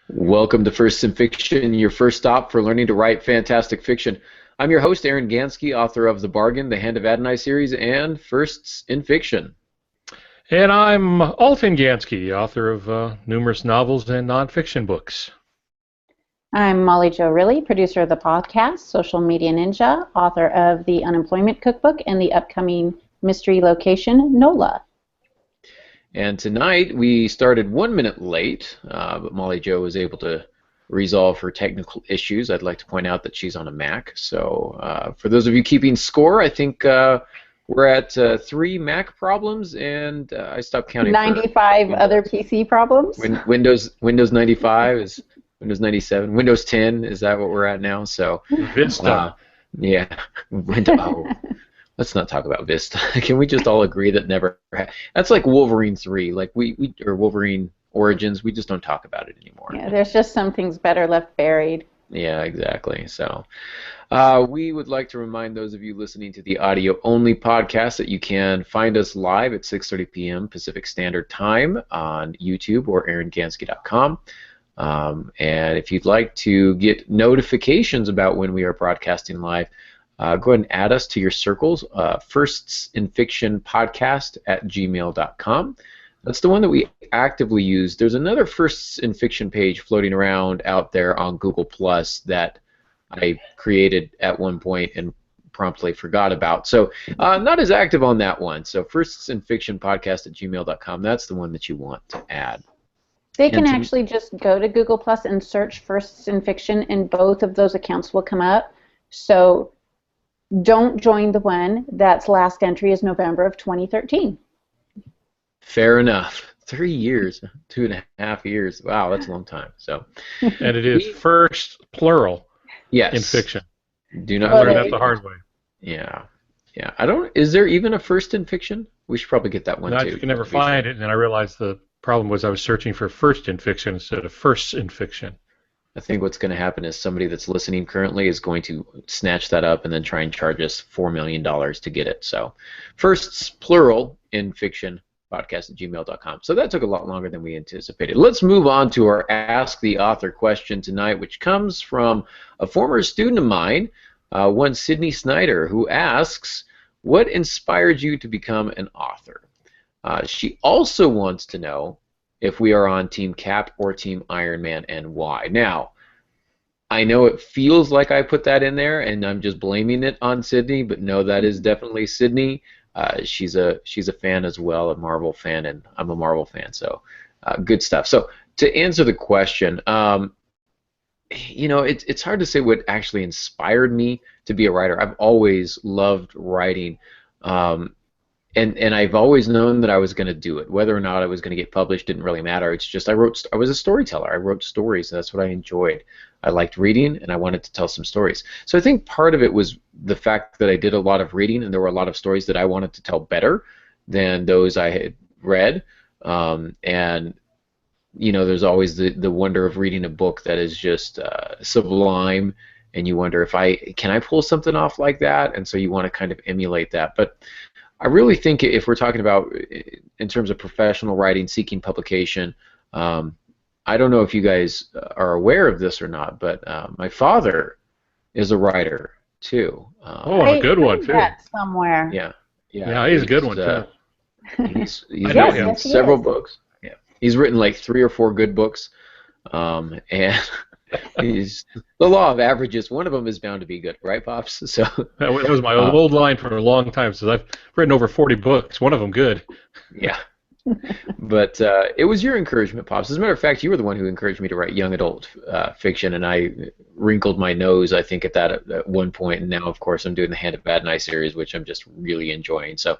Welcome to Firsts in Fiction, your first stop for learning to write fantastic fiction. I'm your host, Aaron Gansky, author of The Bargain, the Hand of Adonai series, and Firsts in Fiction. And I'm Alton Gansky, author of numerous novels and nonfiction books. I'm Molly Jo Riley, producer of the podcast, Social Media Ninja, author of the Unemployment Cookbook and the upcoming mystery location, NOLA. And tonight we started 1 minute late, but Molly Jo was able to resolve her technical issues. I'd like to point out that she's on a Mac. So for those of you keeping score, I think we're at 3 Mac problems, and I stopped counting. 95 other PC problems? Windows 95 is Windows 97. Windows 10, is that what we're at now? So Vista. Yeah. Windows. Let's not talk about Vista. Can we just all agree that never? That's like Wolverine 3, like we or Wolverine Origins. We just don't talk about it anymore. Yeah, there's just some things better left buried. Yeah, exactly. So we would like to remind those of you listening to the audio-only podcast that you can find us live at 6:30 p.m. Pacific Standard Time on YouTube or aarongansky.com. And if you'd like to get notifications about when we are broadcasting live, go ahead and add us to your circles, firstsinfictionpodcast@gmail.com. That's the one that we actively use. There's another Firsts in Fiction page floating around out there on Google Plus that I created at one point and promptly forgot about. So not as active on that one. So firstsinfictionpodcast@gmail.com, that's the one that you want to add. They can actually just go to Google Plus and search Firsts in Fiction, and both of those accounts will come up. So don't join the one that's last entry is November of 2013. Fair enough. 3 years, 2.5 years. Wow, that's a long time. So, and it is first plural. Yes. In fiction. Do not learn that the hard way. Yeah. Yeah. I don't. Is there even a first in fiction? We should probably get that one too. You can never find it, and then I realized the problem was I was searching for first in fiction instead of firsts in fiction. I think what's going to happen is somebody that's listening currently is going to snatch that up and then try and charge us $4 million to get it. So, firsts, plural, in fiction, podcast@gmail.com. So that took a lot longer than we anticipated. Let's move on to our Ask the Author question tonight, which comes from a former student of mine, one Sydney Snyder, who asks, what inspired you to become an author? She also wants to know if we are on Team Cap or Team Iron Man and why. Now, I know it feels like I put that in there and I'm just blaming it on Sydney, but no, that is definitely Sydney. She's a fan as well, a Marvel fan, and I'm a Marvel fan, so good stuff. So to answer the question, you know, it's hard to say what actually inspired me to be a writer. I've always loved writing. And I've always known that I was going to do it. Whether or not I was going to get published didn't really matter. It's just I was a storyteller. I wrote stories, and that's what I enjoyed. I liked reading, and I wanted to tell some stories. So I think part of it was the fact that I did a lot of reading, and there were a lot of stories that I wanted to tell better than those I had read. And you know, there's always the wonder of reading a book that is just sublime, and you wonder if can I pull something off like that, and so you want to kind of emulate that. But I really think if we're talking about in terms of professional writing, seeking publication, I don't know if you guys are aware of this or not, but my father is a writer too. A good one too. Somewhere. Yeah, yeah, he's a good one too. He's written several books. Yeah, he's written like 3 or 4 good books, and he's the law of averages. One of them is bound to be good, right, Pops? So that was my old line for a long time. So I've written over 40 books. One of them good. Yeah, but it was your encouragement, Pops. As a matter of fact, you were the one who encouraged me to write young adult fiction, and I wrinkled my nose, I think, at that at one point. And now, of course, I'm doing the Hand of Adonai series, which I'm just really enjoying. So.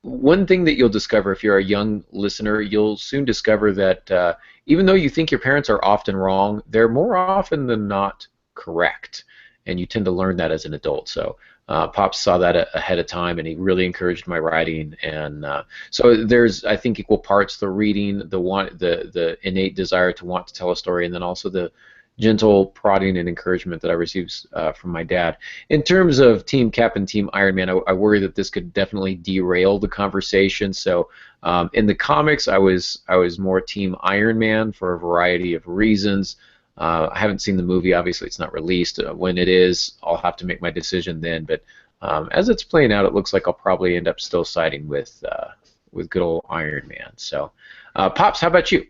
One thing that you'll discover if you're a young listener, you'll soon discover that even though you think your parents are often wrong, they're more often than not correct, and you tend to learn that as an adult. So Pops saw that ahead of time, and he really encouraged my writing. And so there's, I think, equal parts the reading, the innate desire to want to tell a story, and then also the gentle prodding and encouragement that I received from my dad. In terms of Team Cap and Team Iron Man, I worry that this could definitely derail the conversation. So in the comics, I was more Team Iron Man for a variety of reasons. I haven't seen the movie. Obviously, it's not released. When it is, I'll have to make my decision then. But as it's playing out, it looks like I'll probably end up still siding with good old Iron Man. So, Pops, how about you?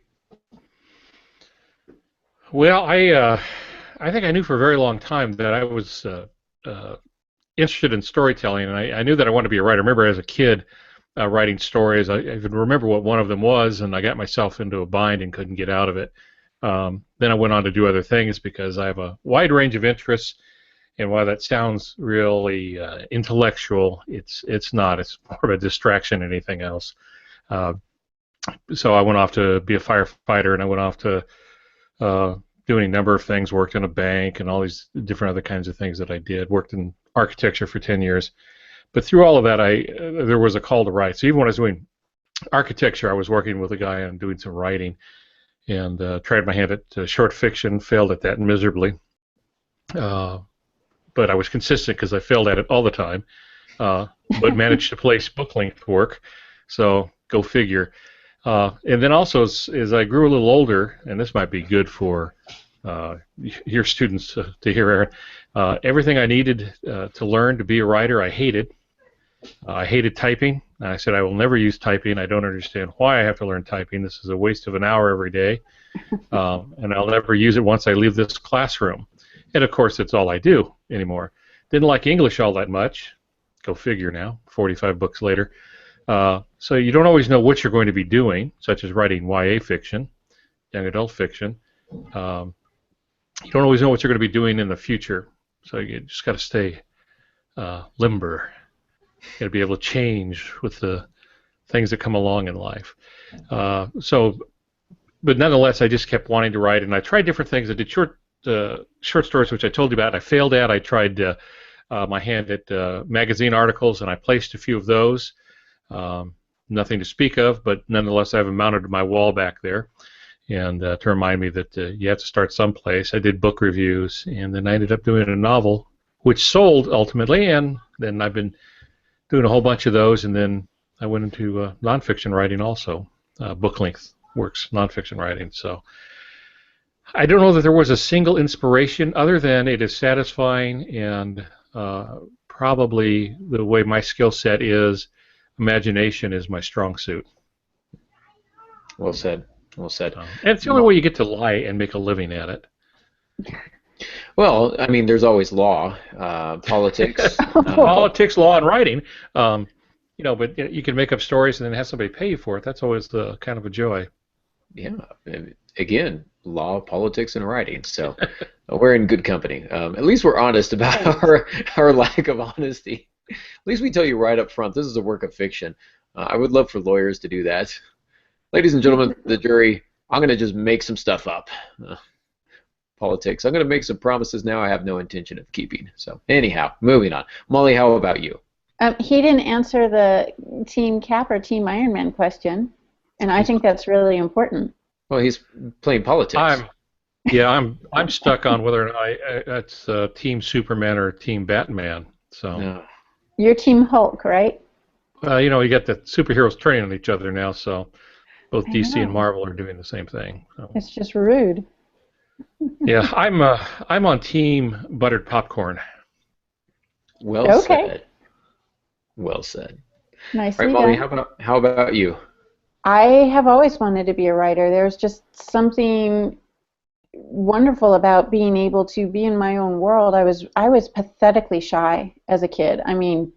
Well, I think I knew for a very long time that I was interested in storytelling, and I knew that I wanted to be a writer. I remember as a kid writing stories. I even remember what one of them was, and I got myself into a bind and couldn't get out of it. Then I went on to do other things because I have a wide range of interests, and while that sounds really intellectual, it's not. It's more of a distraction than anything else. So I went off to be a firefighter, and I went off to doing a number of things, worked in a bank and all these different other kinds of things that I did, worked in architecture for 10 years. But through all of that, there was a call to write. So even when I was doing architecture, I was working with a guy on doing some writing and tried my hand at short fiction, failed at that miserably. But I was consistent because I failed at it all the time, but managed to place book-length work. So go figure. And then also, as I grew a little older, and this might be good for your students to hear, Aaron, everything I needed to learn to be a writer, I hated. I hated typing. I said, I will never use typing. I don't understand why I have to learn typing. This is a waste of an hour every day, and I'll never use it once I leave this classroom. And, of course, it's all I do anymore. Didn't like English all that much. Go figure now, 45 books later. So you don't always know what you're going to be doing, such as writing YA fiction, young adult fiction. You don't always know what you're going to be doing in the future, so you just got to stay limber. You got to be able to change with the things that come along in life. But nonetheless, I just kept wanting to write, and I tried different things. I did short stories, which I told you about. I failed at. I tried my hand at magazine articles, and I placed a few of those. Nothing to speak of, but nonetheless, I have them mounted to my wall back there, and to remind me that you have to start someplace. I did book reviews, and then I ended up doing a novel, which sold ultimately, and then I've been doing a whole bunch of those, and then I went into nonfiction writing also, book-length works, nonfiction writing. So I don't know that there was a single inspiration other than it is satisfying, and probably the way my skill set is, imagination is my strong suit. Well said. Well said. And it's the only way you get to lie and make a living at it. Well, I mean, there's always law, politics. Politics, law, and writing. But you can make up stories and then have somebody pay you for it. That's always the kind of a joy. Yeah. Again, law, politics, and writing. So we're in good company. At least we're honest about our lack of honesty. At least we tell you right up front, this is a work of fiction. I would love for lawyers to do that. Ladies and gentlemen, the jury, I'm going to just make some stuff up. Politics. I'm going to make some promises now I have no intention of keeping. So anyhow, moving on. Molly, how about you? He didn't answer the Team Cap or Team Iron Man question, and I think that's really important. Well, he's playing politics. I'm stuck on whether or not that's Team Superman or Team Batman. So. No. You're Team Hulk, right? You got the superheroes turning on each other now, so both DC and Marvel are doing the same thing. So. It's just rude. Yeah, I'm on Team Buttered Popcorn. Well said. Well said. Nicely All right, done. Molly, how about you? I have always wanted to be a writer. There's just something wonderful about being able to be in my own world. I was pathetically shy as a kid. I mean,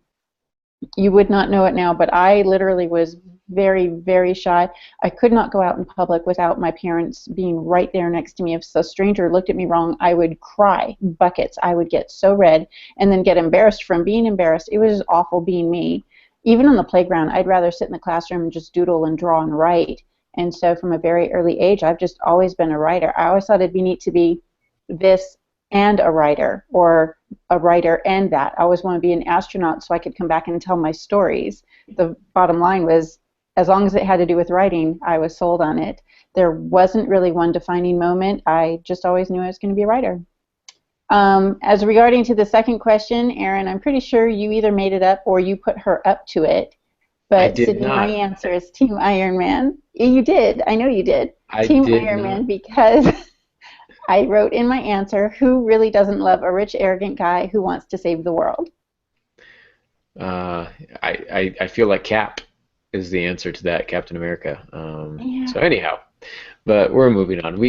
you would not know it now, but I literally was very, very shy. I could not go out in public without my parents being right there next to me. If a stranger looked at me wrong, I would cry buckets. I would get so red and then get embarrassed from being embarrassed. It was awful being me. Even on the playground, I'd rather sit in the classroom and just doodle and draw and write. And so from a very early age, I've just always been a writer. I always thought it'd be neat to be this and a writer, or a writer and that. I always wanted to be an astronaut so I could come back and tell my stories. The bottom line was, as long as it had to do with writing, I was sold on it. There wasn't really one defining moment. I just always knew I was going to be a writer. As regarding to the second question, Aaron, I'm pretty sure you either made it up or you put her up to it. I But did Sydney, my not. answer is Team Iron Man. You did. I know you did. I Team did Iron not. Man, because I wrote in my answer, who really doesn't love a rich, arrogant guy who wants to save the world? I feel like Cap is the answer to that, Captain America. Yeah. So anyhow, but we're moving on.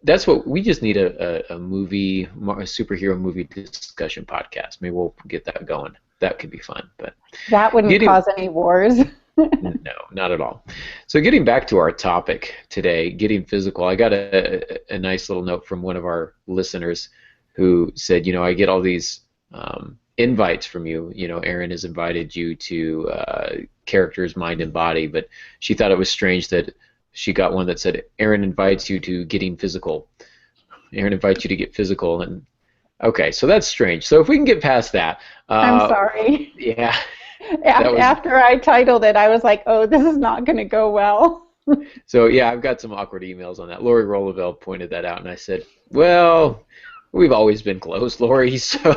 That's what we just need a movie, a superhero movie discussion podcast. Maybe we'll get that going. That could be fun. But That wouldn't getting cause any wars. no, not at all. So getting back to our topic today, getting physical. I got a nice little note from one of our listeners who said, I get all these invites from you. Erin has invited you to Characters, Mind, and Body, but she thought it was strange that she got one that said, Erin invites you to getting physical. Erin invites you to get physical. And okay, so that's strange. So if we can get past that. I'm sorry. Yeah. After I titled it, I was like, oh, this is not going to go well. So yeah, I've got some awkward emails on that. Lori Rolleville pointed that out, and I said, well, we've always been close, Lori, so...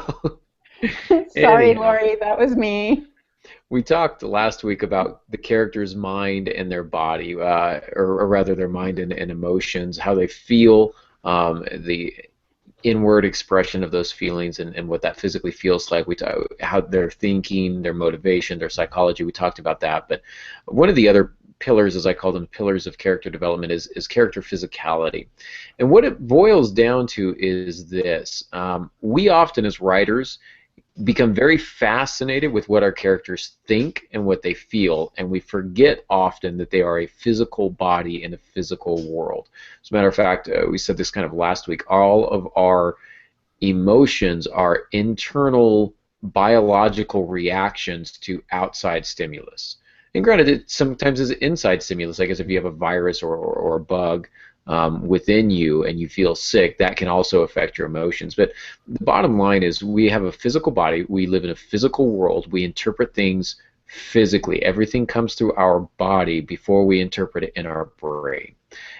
Sorry, Anyhow, Lori, that was me. we talked last week about the character's mind and their body, or rather their mind and emotions, how they feel, the inward expression of those feelings and what that physically feels like. How they're thinking, their motivation, their psychology. We talked about that. But one of the other pillars, as I call them, pillars of character development, is character physicality. And what it boils down to is this. We often, as writers, become very fascinated with what our characters think and what they feel, and we forget often that they are a physical body in a physical world. As a matter of fact, we said this kind of last week, all of our emotions are internal biological reactions to outside stimulus. And granted, it sometimes is inside stimulus. I guess if you have a virus or a bug within you and you feel sick, that can also affect your emotions. But the bottom line is we have a physical body. We live in a physical world. We interpret things physically. Everything comes through our body before we interpret it in our brain.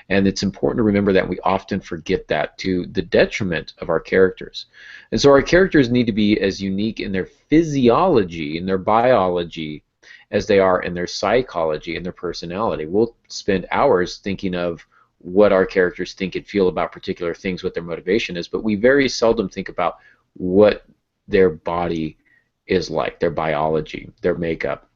And it's important to remember that we often forget that, to the detriment of our characters. And so our characters need to be as unique in their physiology, in their biology, as they are in their psychology and their personality. We'll spend hours thinking of what our characters think and feel about particular things, what their motivation is, but we very seldom think about what their body is like, their biology, their makeup.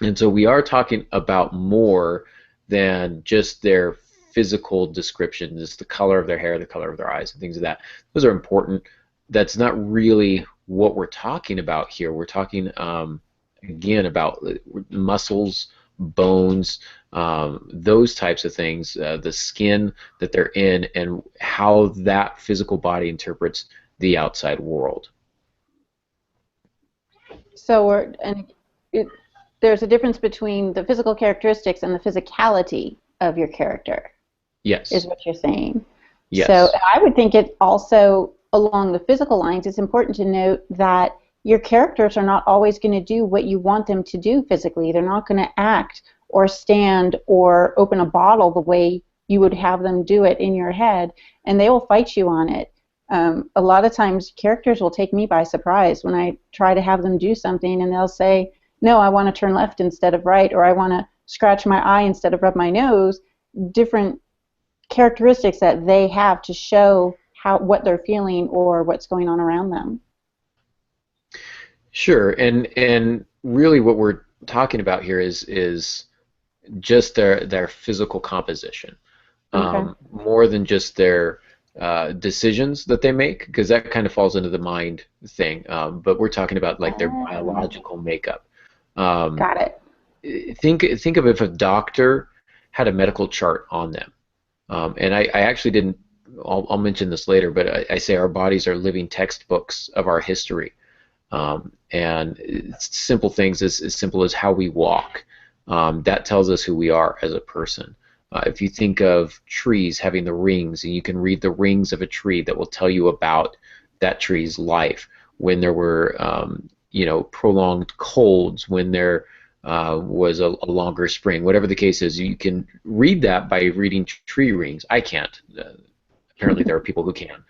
And so we are talking about more than just their physical description, just the color of their hair, the color of their eyes, and things of that. Those are important. That's not really what we're talking about here. We're talking, again, about muscles, bones, those types of things, the skin that they're in, and how that physical body interprets the outside world. So there's a difference between the physical characteristics and the physicality of your character. Yes. Is what you're saying. Yes. So I would think it also, along the physical lines, it's important to note that your characters are not always going to do what you want them to do physically. They're not going to act or stand or open a bottle the way you would have them do it in your head, and they will fight you on it. A lot of times characters will take me by surprise when I try to have them do something, and they'll say, no, I want to turn left instead of right, or I want to scratch my eye instead of rub my nose. Different characteristics that they have to show what they're feeling or what's going on around them. Sure, and really what we're talking about here is just their physical composition, Okay. more than just their decisions that they make, because that kind of falls into the mind thing. But we're talking about like their biological makeup. Got it. Think of if a doctor had a medical chart on them, and I actually didn't. I'll mention this later, but I say our bodies are living textbooks of our history. And it's simple things as simple as how we walk. That tells us who we are as a person. If you think of trees having the rings, and you can read the rings of a tree, that will tell you about that tree's life. When there were, prolonged colds, when there was a longer spring. Whatever the case is, you can read that by reading tree rings. I can't. Apparently, there are people who can.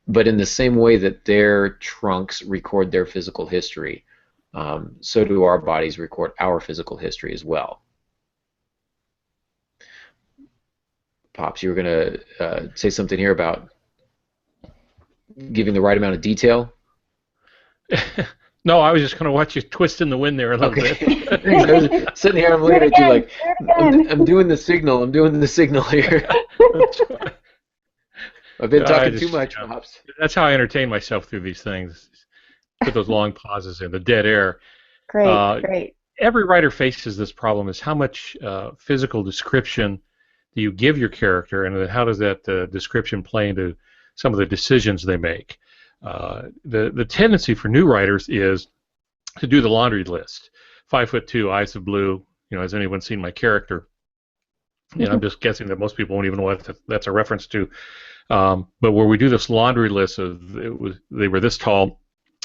But in the same way that their trunks record their physical history, so do our bodies record our physical history as well. Pops, you were going to say something here about giving the right amount of detail? No, I was just going to watch you twist in the wind there a little bit. I was sitting here, I'm looking at you like, I'm doing the signal. I'm doing the signal here. I've been talking too much, Pops. That's how I entertain myself through these things. Put those long pauses in, the dead air. Great. Every writer faces this problem, is how much physical description do you give your character, and then how does that description play into some of the decisions they make. The tendency for new writers is to do the laundry list. 5'2", eyes of blue. Has anyone seen my character? And I'm just guessing that most people won't even know what that's a reference to. But where we do this laundry list of they were this tall,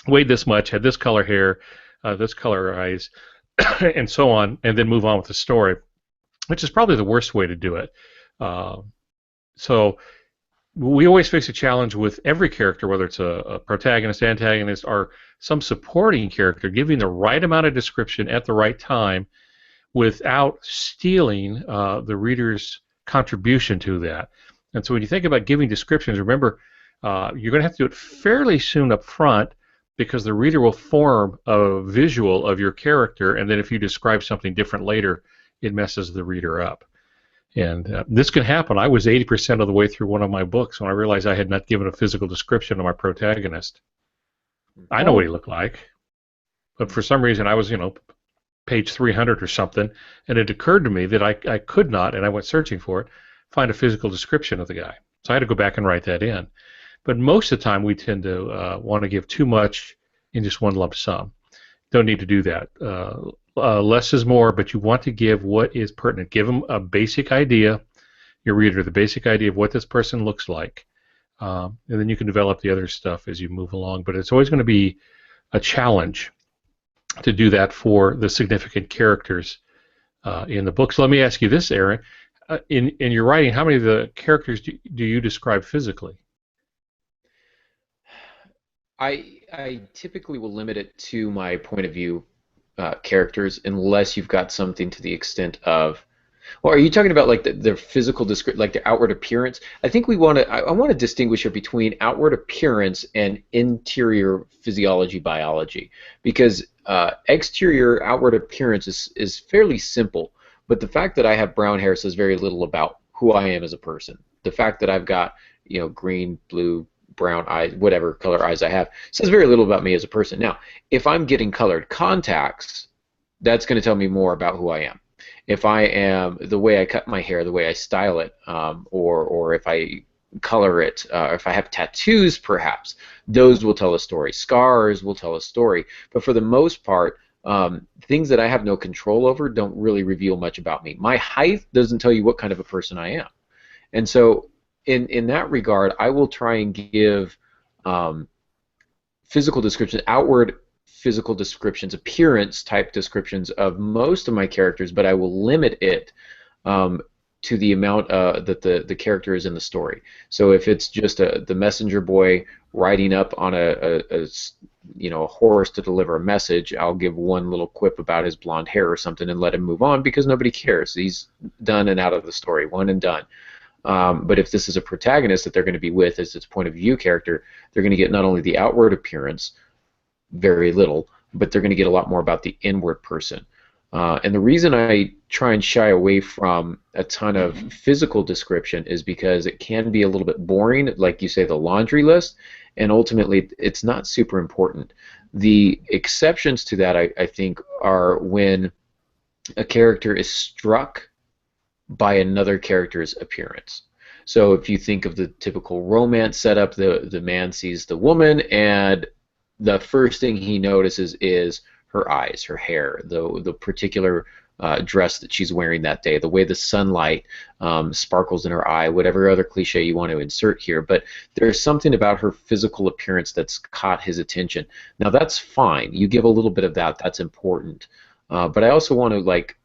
weighed this much, had this color hair, this color eyes, and so on, and then move on with the story, which is probably the worst way to do it. So we always face a challenge with every character, whether it's a protagonist, antagonist, or some supporting character, giving the right amount of description at the right time without stealing the reader's contribution to that. And so when you think about giving descriptions, remember, you're going to have to do it fairly soon up front, because the reader will form a visual of your character, and then if you describe something different later, it messes the reader up. And this can happen. I was 80% of the way through one of my books when I realized I had not given a physical description of my protagonist. I know what he looked like, but for some reason I was, page 300 or something, and it occurred to me that I could not, and I went searching for it, find a physical description of the guy. So I had to go back and write that in. But most of the time we tend to want to give too much in just one lump sum. Don't need to do that. Less is more, but you want to give what is pertinent. Give them a basic idea, your reader, the basic idea of what this person looks like. And then you can develop the other stuff as you move along. But it's always going to be a challenge to do that for the significant characters in the book. So let me ask you this, Aaron. In your writing, how many of the characters do you describe physically? I typically will limit it to my point of view characters, unless you've got something to the extent of, well, are you talking about like the physical description, like the outward appearance? I think I want to distinguish here between outward appearance and interior physiology biology, because exterior outward appearance is fairly simple, but the fact that I have brown hair says very little about who I am as a person. The fact that I've got green, blue, brown eyes, whatever color eyes I have, says very little about me as a person. Now, if I'm getting colored contacts, that's going to tell me more about who I am. If I am, the way I cut my hair, the way I style it, or if I color it, or if I have tattoos perhaps, those will tell a story. Scars will tell a story. But for the most part, things that I have no control over don't really reveal much about me. My height doesn't tell you what kind of a person I am. And so in that regard, I will try and give physical descriptions, outward physical descriptions, appearance type descriptions of most of my characters, but I will limit it to the amount that the character is in the story. So if it's just the messenger boy riding up on a horse to deliver a message, I'll give one little quip about his blonde hair or something and let him move on, because nobody cares. He's done and out of the story, one and done. But if this is a protagonist that they're going to be with as its point of view character, they're going to get not only the outward appearance, very little, but they're going to get a lot more about the inward person. And the reason I try and shy away from a ton of physical description is because it can be a little bit boring, like you say, the laundry list, and ultimately it's not super important. The exceptions to that, I think, are when a character is struck by another character's appearance. So if you think of the typical romance setup, the man sees the woman, and the first thing he notices is her eyes, her hair, the particular dress that she's wearing that day, the way the sunlight sparkles in her eye, whatever other cliche you want to insert here. But there's something about her physical appearance that's caught his attention. Now that's fine. You give a little bit of that. That's important. But I also want to like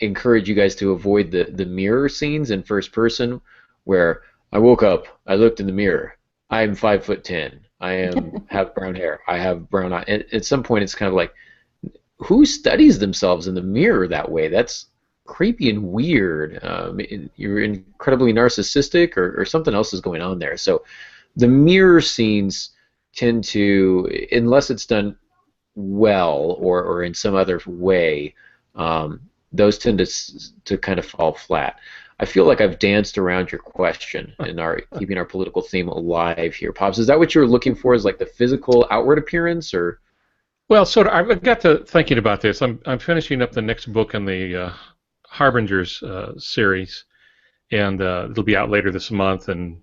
encourage you guys to avoid the mirror scenes in first person, where I woke up, I looked in the mirror, I am 5'10", have brown hair, I have brown eyes. At some point, it's kind of like, who studies themselves in the mirror that way? That's creepy and weird. You're incredibly narcissistic, or something else is going on there. So the mirror scenes tend to, unless it's done well or in some other way, those tend to kind of fall flat. I feel like I've danced around your question and are keeping our political theme alive here. Pops, is that what you're looking for? Is like the physical outward appearance, or? Well, sort of. I got to thinking about this. I'm finishing up the next book in the Harbingers series, and it'll be out later this month. And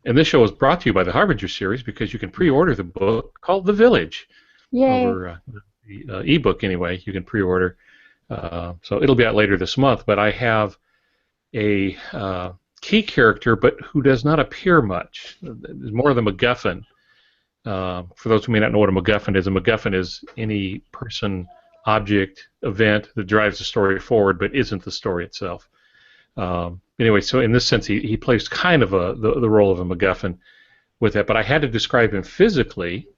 this show is brought to you by the Harbinger series because you can pre-order the book called The Village. Yay. Over the ebook anyway. You can pre-order. So it'll be out later this month. But I have a key character, but who does not appear much. It's more of the MacGuffin. For those who may not know what a MacGuffin is any person, object, event that drives the story forward but isn't the story itself. Anyway, so in this sense, he plays kind of the role of a MacGuffin with that. But I had to describe him physically,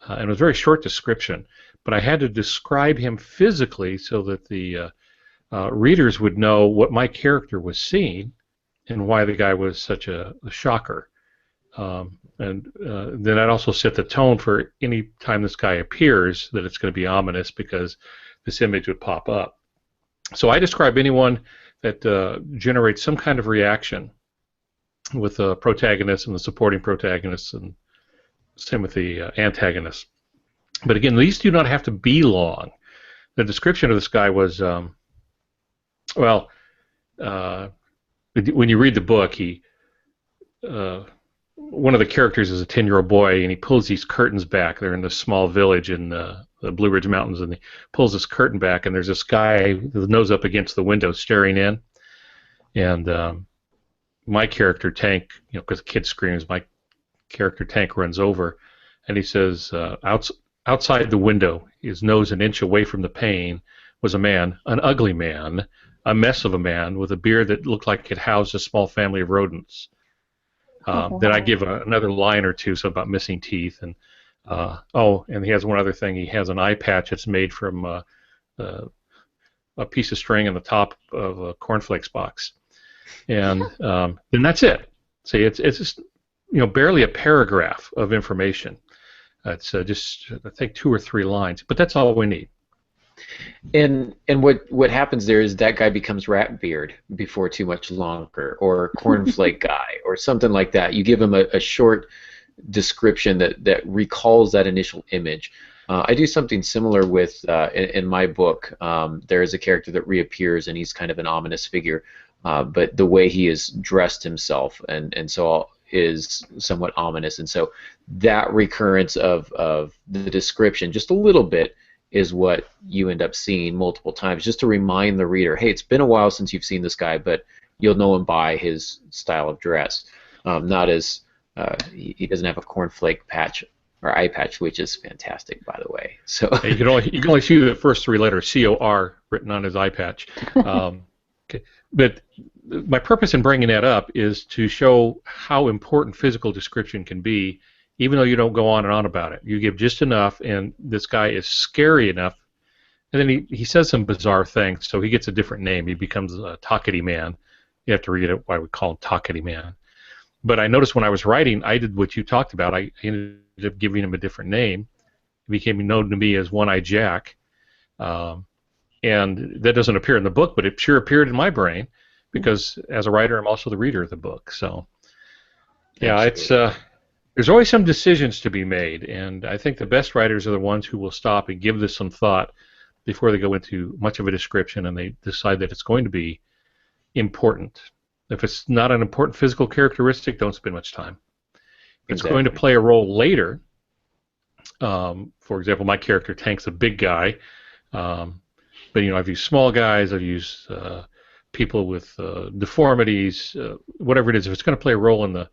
and it was a very short description, but I had to describe him physically so that the readers would know what my character was seeing and why the guy was such a shocker. And then I'd also set the tone for any time this guy appears that it's going to be ominous because this image would pop up. So I describe anyone that generates some kind of reaction with the protagonist and the supporting protagonists, and same with the antagonist. But again, these do not have to be long. The description of this guy was, when you read the book, one of the characters is a 10-year-old boy, and he pulls these curtains back. They're in this small village in the Blue Ridge Mountains, and he pulls this curtain back, and there's this guy with his nose up against the window staring in. And my character, Tank, because the kid screams, my character, Tank, runs over, and he says, outside the window, his nose an inch away from the pane, was a man, an ugly man, a mess of a man, with a beard that looked like it housed a small family of rodents. Then I give another line or two, so about missing teeth, and and he has one other thing. He has an eye patch that's made from a piece of string on the top of a cornflakes box, and then that's it. See, it's just barely a paragraph of information. It's just I think 2 or 3 lines, but that's all we need. And what happens there is that guy becomes Ratbeard before too much longer, or Cornflake Guy, or something like that. You give him a short description that recalls that initial image. I do something similar with in my book. There is a character that reappears, and he's kind of an ominous figure, but the way he has dressed himself and so is somewhat ominous, and so that recurrence of the description just a little bit is what you end up seeing multiple times, just to remind the reader, hey, it's been a while since you've seen this guy, but you'll know him by his style of dress. Not as he doesn't have a cornflake patch or eye patch, which is fantastic, by the way. So you can only see the first 3 letters, C-O-R, written on his eye patch. Okay. But my purpose in bringing that up is to show how important physical description can be, even though you don't go on and on about it. You give just enough, and this guy is scary enough, and then he says some bizarre things, so he gets a different name. He becomes a Talkity Man. You have to read it, why we call him Talkity Man. But I noticed when I was writing, I did what you talked about. I ended up giving him a different name. He became known to me as One-Eye Jack. And that doesn't appear in the book, but it sure appeared in my brain, because as a writer, I'm also the reader of the book. So, yeah, Absolutely. it's there's always some decisions to be made, and I think the best writers are the ones who will stop and give this some thought before they go into much of a description, and they decide that it's going to be important. If it's not an important physical characteristic, don't spend much time. If it's going to play a role later, for example, my character Tank's a big guy, but I've used small guys, I've used people with deformities, whatever it is. If it's going to play a role in the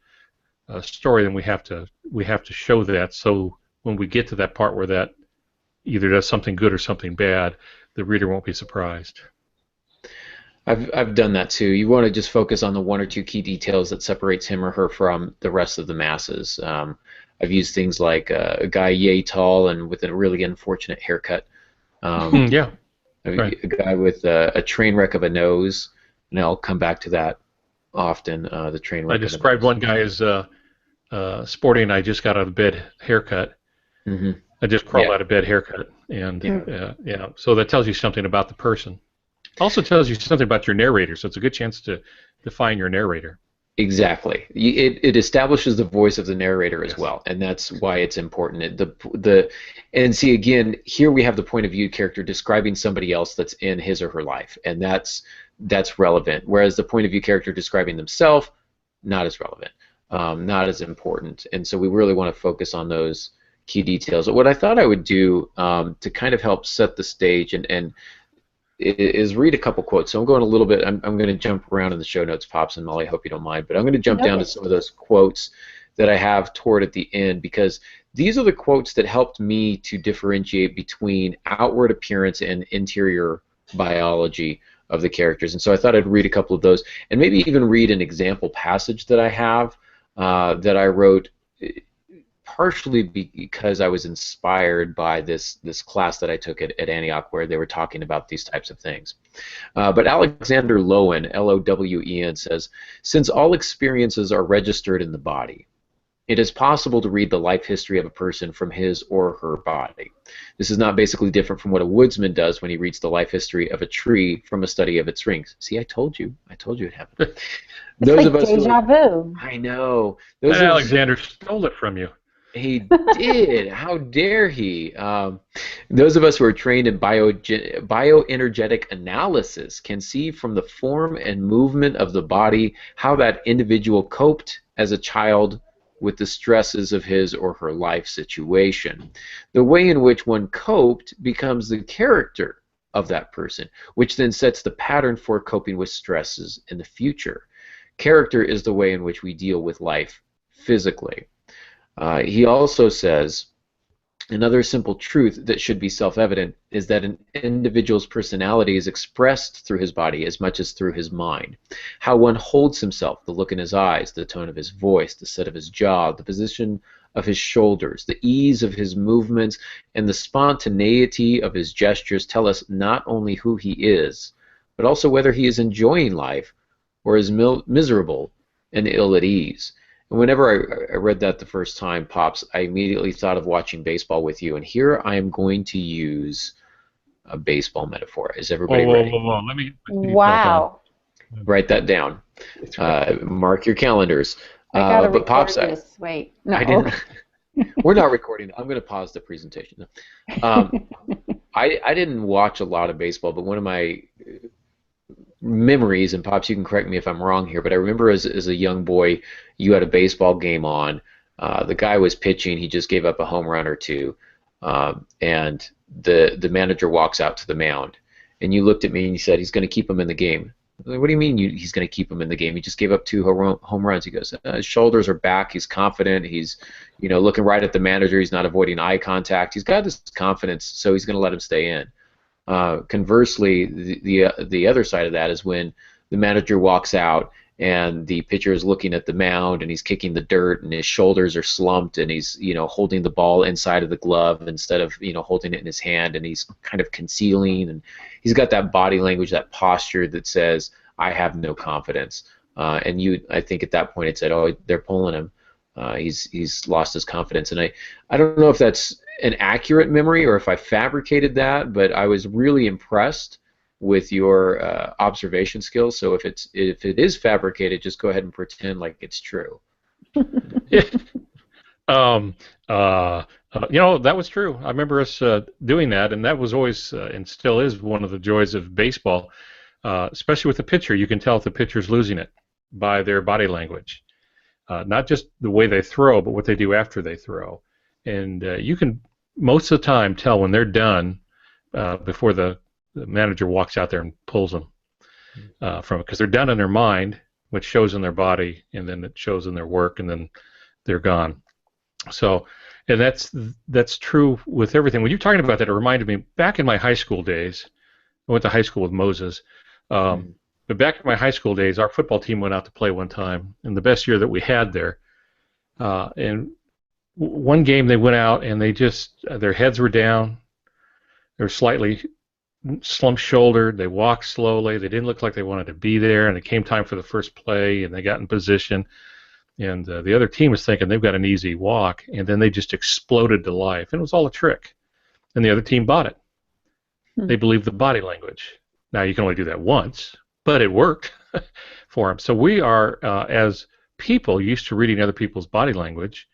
story, then we have to show that. So when we get to that part where that either does something good or something bad, the reader won't be surprised. I've done that too. You want to just focus on the one or two key details that separates him or her from the rest of the masses. I've used things like a guy yay tall and with a really unfortunate haircut. Yeah, right. A guy with a train wreck of a nose, and I'll come back to that often. The train wreck. I described one guy as sporting. I just got out of bed haircut. Mm-hmm. I just crawled out of bed haircut, and so that tells you something about the person. Also tells you something about your narrator, so it's a good chance to define your narrator. Exactly. It establishes the voice of the narrator as well, and that's why it's important. And see, again, here we have the point of view character describing somebody else that's in his or her life, and that's relevant. Whereas the point of view character describing themselves, not as relevant, not as important. And so we really want to focus on those key details. What I thought I would do to kind of help set the stage and is read a couple quotes. So I'm going a little bit, I'm going to jump around in the show notes, Pops and Molly, I hope you don't mind, but I'm going to jump down to some of those quotes that I have toward at the end, because these are the quotes that helped me to differentiate between outward appearance and interior biology of the characters. And so I thought I'd read a couple of those, and maybe even read an example passage that I have that I wrote partially because I was inspired by this class that I took at Antioch, where they were talking about these types of things. But Alexander Lowen, L-O-W-E-N, says, "Since all experiences are registered in the body, it is possible to read the life history of a person from his or her body. This is not basically different from what a woodsman does when he reads the life history of a tree from a study of its rings." See, I told you it happened. It's like deja vu. I know. Alexander stole it from you. He did. How dare he? Those of us who are trained in bioenergetic analysis can see from the form and movement of the body how that individual coped as a child with the stresses of his or her life situation. The way in which one coped becomes the character of that person, which then sets the pattern for coping with stresses in the future. Character is the way in which we deal with life physically. He also says, another simple truth that should be self-evident is that an individual's personality is expressed through his body as much as through his mind. How one holds himself, the look in his eyes, the tone of his voice, the set of his jaw, the position of his shoulders, the ease of his movements, and the spontaneity of his gestures tell us not only who he is, but also whether he is enjoying life or is miserable and ill at ease. And whenever I read that the first time, Pops, I immediately thought of watching baseball with you. And here I am going to use a baseball metaphor. Is everybody ready? Whoa. Let me. Wow. Write that down. Mark your calendars. I gotta but Pops, this. Wait, no. I didn't. We're not recording. I'm going to pause the presentation. I didn't watch a lot of baseball, but one of my memories, and Pops, you can correct me if I'm wrong here, but I remember as a young boy, you had a baseball game on. The guy was pitching. He just gave up a home run or two, and the manager walks out to the mound, and you looked at me and you said, "He's going to keep him in the game." I was like, "What do you mean he's going to keep him in the game? He just gave up 2 home runs." He goes, "His shoulders are back. He's confident. He's looking right at the manager. He's not avoiding eye contact. He's got this confidence, so he's going to let him stay in." Conversely, the other side of that is when the manager walks out and the pitcher is looking at the mound and he's kicking the dirt and his shoulders are slumped and he's holding the ball inside of the glove instead of holding it in his hand, and he's kind of concealing, and he's got that body language, that posture that says, "I have no confidence." And I think at that point it said, "Oh, they're pulling him. He's lost his confidence." And I don't know if that's an accurate memory or if I fabricated that, but I was really impressed with your observation skills. So if it is fabricated, just go ahead and pretend like it's true. That was true. I remember us doing that, and that was always and still is one of the joys of baseball, especially with the pitcher. You can tell if the pitcher's losing it by their body language, not just the way they throw, but what they do after they throw. And you can most of the time tell when they're done before the manager walks out there and pulls them from it, because they're done in their mind, which shows in their body, and then it shows in their work, and then they're gone. So And that's true with everything. When you're talking about that, it reminded me back in my high school days. I went to high school with Moses. Mhm. But back in my high school days, our football team went out to play one time, and the best year that we had there. And one game they went out and they just their heads were down. They were slightly slump-shouldered. They walked slowly. They didn't look like they wanted to be there. And it came time for the first play, and they got in position. And the other team was thinking they've got an easy walk, and then they just exploded to life. And it was all a trick. And the other team bought it. They believed the body language. Now, you can only do that once, but it worked for them. So we are, as people, used to reading other people's body language,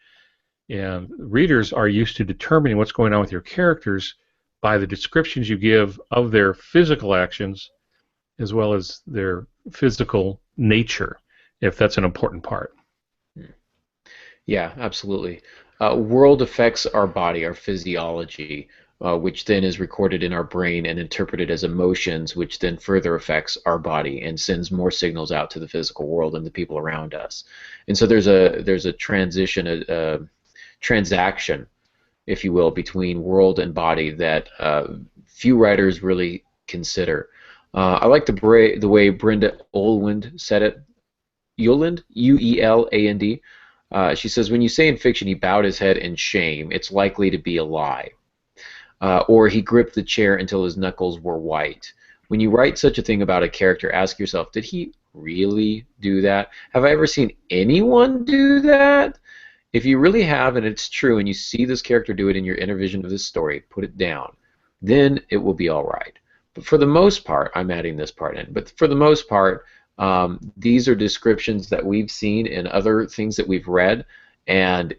and readers are used to determining what's going on with your characters by the descriptions you give of their physical actions as well as their physical nature, if that's an important part. Yeah, absolutely. World affects our body, our physiology, which then is recorded in our brain and interpreted as emotions, which then further affects our body and sends more signals out to the physical world and the people around us. And so there's a transition, a transaction, if you will, between world and body that few writers really consider. I like the way Brenda Ueland said it. Ueland, Ueland. She says, when you say in fiction he bowed his head in shame, it's likely to be a lie. Or he gripped the chair until his knuckles were white. When you write such a thing about a character, ask yourself, did he really do that? Have I ever seen anyone do that? If you really have, and it's true, and you see this character do it in your inner vision of this story, put it down. Then it will be all right. But for the most part, I'm adding this part in, but for the most part, these are descriptions that we've seen in other things that we've read, and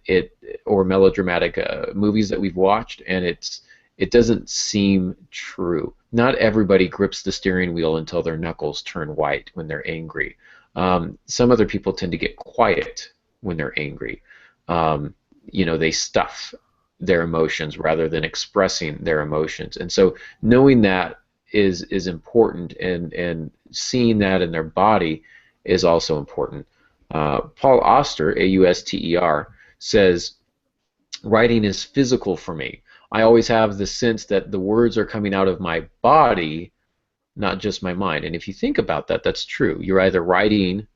or melodramatic movies that we've watched, and it doesn't seem true. Not everybody grips the steering wheel until their knuckles turn white when they're angry. Some other people tend to get quiet when they're angry. They stuff their emotions rather than expressing their emotions. And so knowing that is important, and seeing that in their body is also important. Paul Auster, Auster, says, writing is physical for me. I always have the sense that the words are coming out of my body, not just my mind. And if you think about that, that's true. You're either writing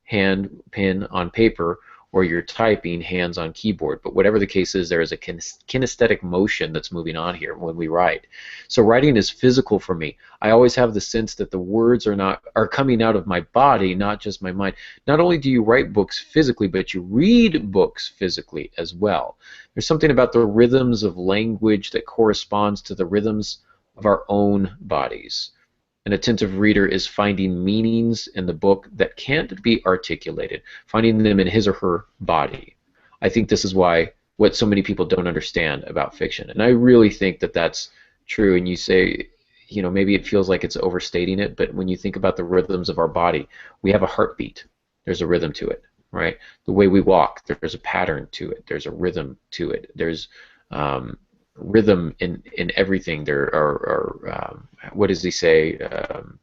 pen on paper, or you're typing hands on keyboard. But whatever the case is, there is a kinesthetic motion that's moving on here when we write. So writing is physical for me. I always have the sense that the words are coming out of my body, not just my mind. Not only do you write books physically, but you read books physically as well. There's something about the rhythms of language that corresponds to the rhythms of our own bodies. An attentive reader is finding meanings in the book that can't be articulated, finding them in his or her body. I think this is what so many people don't understand about fiction. And I really think that that's true. And you say, maybe it feels like it's overstating it, but when you think about the rhythms of our body, we have a heartbeat. There's a rhythm to it, right? The way we walk, there's a pattern to it. There's a rhythm to it. There's rhythm in everything. There are what does he say,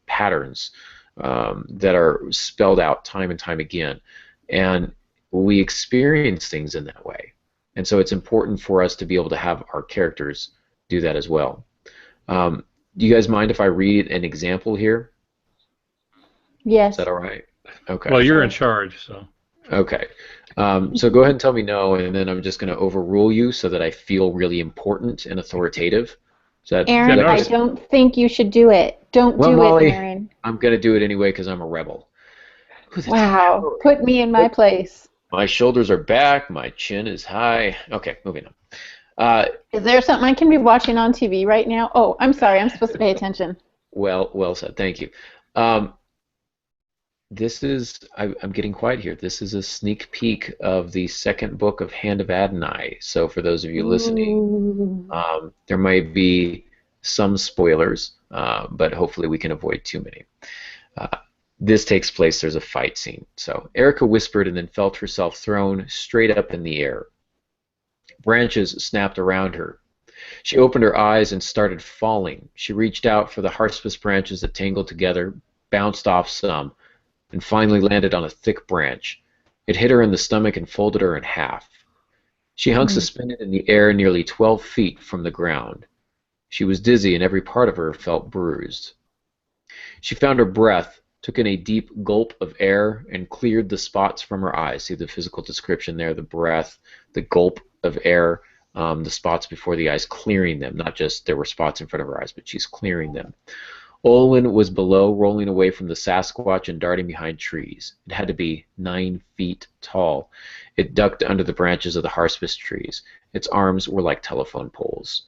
patterns that are spelled out time and time again, and we experience things in that way. And so it's important for us to be able to have our characters do that as well. Do you guys mind if I read an example here? Yes. Is that all right? Okay. Well, you're in charge, so. Okay. So go ahead and tell me no, and then I'm just going to overrule you so that I feel really important and authoritative. Aaron, I don't think you should do it. Don't do Molly, it, Aaron. I'm going to do it anyway because I'm a rebel. Wow. Put me in my place. My shoulders are back. My chin is high. Okay, moving on. Is there something I can be watching on TV right now? Oh, I'm sorry. I'm supposed to pay attention. Well said. Thank you. I'm getting quiet here. This is a sneak peek of the second book of Hand of Adonai. So for those of you listening, there might be some spoilers, but hopefully we can avoid too many. This takes place, there's a fight scene. So Erica whispered and then felt herself thrown straight up in the air. Branches snapped around her. She opened her eyes and started falling. She reached out for the harspus branches that tangled together, bounced off some, and finally landed on a thick branch. It hit her in the stomach and folded her in half. She hung suspended in the air nearly 12 feet from the ground. She was dizzy and every part of her felt bruised. She found her breath, took in a deep gulp of air, and cleared the spots from her eyes. See the physical description there, the breath, the gulp of air, the spots before the eyes, clearing them. Not just there were spots in front of her eyes, but she's clearing them. Olwen was below, rolling away from the Sasquatch and darting behind trees. It had to be 9 feet tall. It ducked under the branches of the harspice trees. Its arms were like telephone poles.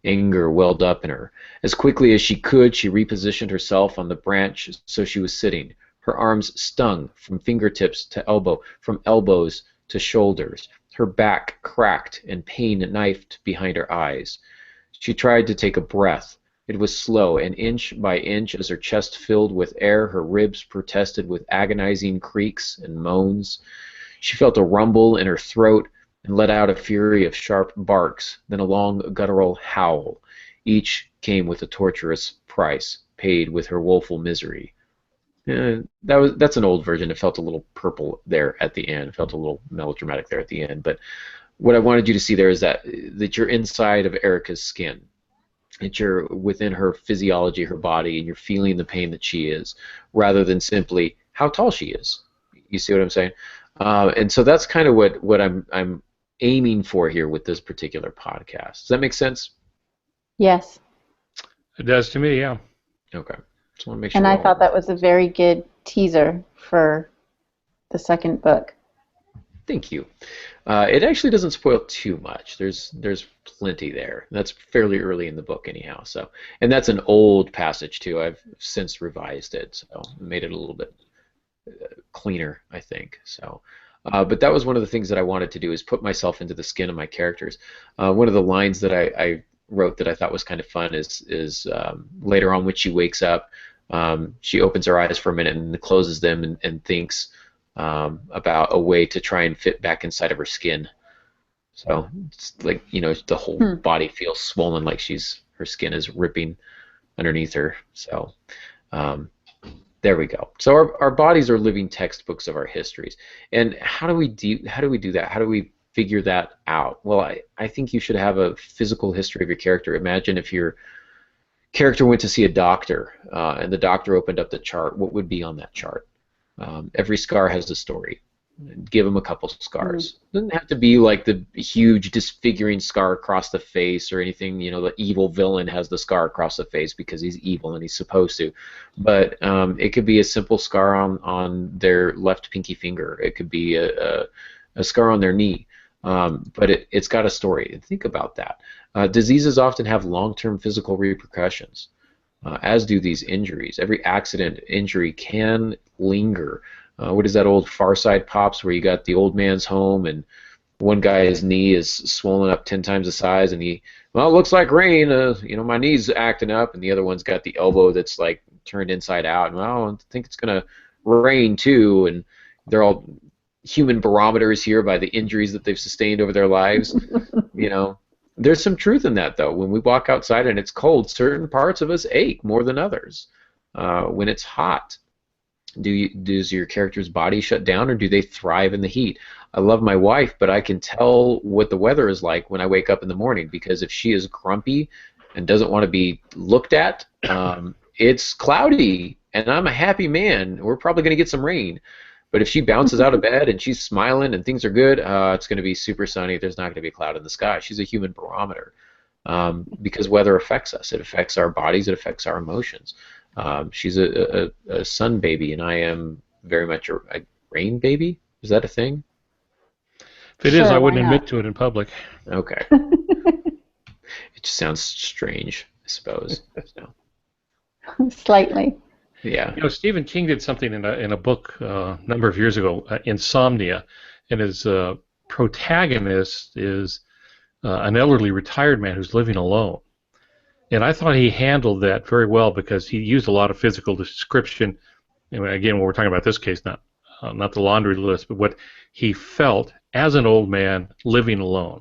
Anger welled up in her. As quickly as she could, she repositioned herself on the branch so she was sitting. Her arms stung from fingertips to elbow, from elbows to shoulders. Her back cracked and pain knifed behind her eyes. She tried to take a breath. It was slow, and inch by inch, as her chest filled with air, her ribs protested with agonizing creaks and moans. She felt a rumble in her throat and let out a fury of sharp barks, then a long guttural howl. Each came with a torturous price, paid with her woeful misery. That's an old version. It felt a little purple there at the end. It felt a little melodramatic there at the end. But what I wanted you to see there is that you're inside of Erica's skin. That you're within her physiology, her body, and you're feeling the pain that she is, rather than simply how tall she is. You see what I'm saying? And so that's kind of what I'm aiming for here with this particular podcast. Does that make sense? Yes. It does to me, yeah. Okay. Just want to make sure. And I thought that was a very good teaser for the second book. Thank you. It actually doesn't spoil too much. There's plenty there. That's fairly early in the book, anyhow. So, and that's an old passage too. I've since revised it, so made it a little bit cleaner, I think. So, but that was one of the things that I wanted to do, is put myself into the skin of my characters. One of the lines that I wrote that I thought was kind of fun is later on when she wakes up, she opens her eyes for a minute and closes them and thinks about a way to try and fit back inside of her skin. So it's like, the whole body feels swollen, like her skin is ripping underneath her. So there we go. So our bodies are living textbooks of our histories. And how do we do that? How do we figure that out? Well, I think you should have a physical history of your character. Imagine if your character went to see a doctor and the doctor opened up the chart. What would be on that chart? Every scar has a story. Give them a couple scars. It doesn't have to be like the huge disfiguring scar across the face or anything. The evil villain has the scar across the face because he's evil and he's supposed to. But it could be a simple scar on their left pinky finger. It could be a scar on their knee. But it's got a story. Think about that. Diseases often have long-term physical repercussions, as do these injuries. Every accident, injury can linger. What is that old Far Side Pops where you got the old man's home and one guy's knee is swollen up 10 times the size and it looks like rain, my knee's acting up, and the other one's got the elbow that's like turned inside out, and I think it's going to rain too, and they're all human barometers here by the injuries that they've sustained over their lives. There's some truth in that, though. When we walk outside and it's cold, certain parts of us ache more than others. When it's hot, does your character's body shut down, or do they thrive in the heat? I love my wife, but I can tell what the weather is like when I wake up in the morning, because if she is grumpy and doesn't want to be looked at, it's cloudy, and I'm a happy man. We're probably going to get some rain. But if she bounces out of bed and she's smiling and things are good, it's going to be super sunny. There's not going to be a cloud in the sky. She's a human barometer, because weather affects us. It affects our bodies. It affects our emotions. She's a sun baby, and I am very much a rain baby. Is that a thing? If it is, I wouldn't admit to it in public. Okay. It just sounds strange, I suppose. Slightly. Yeah. Stephen King did something in a book a number of years ago, Insomnia, and his protagonist is an elderly retired man who's living alone. And I thought he handled that very well, because he used a lot of physical description. And again, when we're talking about this case, not the laundry list, but what he felt as an old man living alone.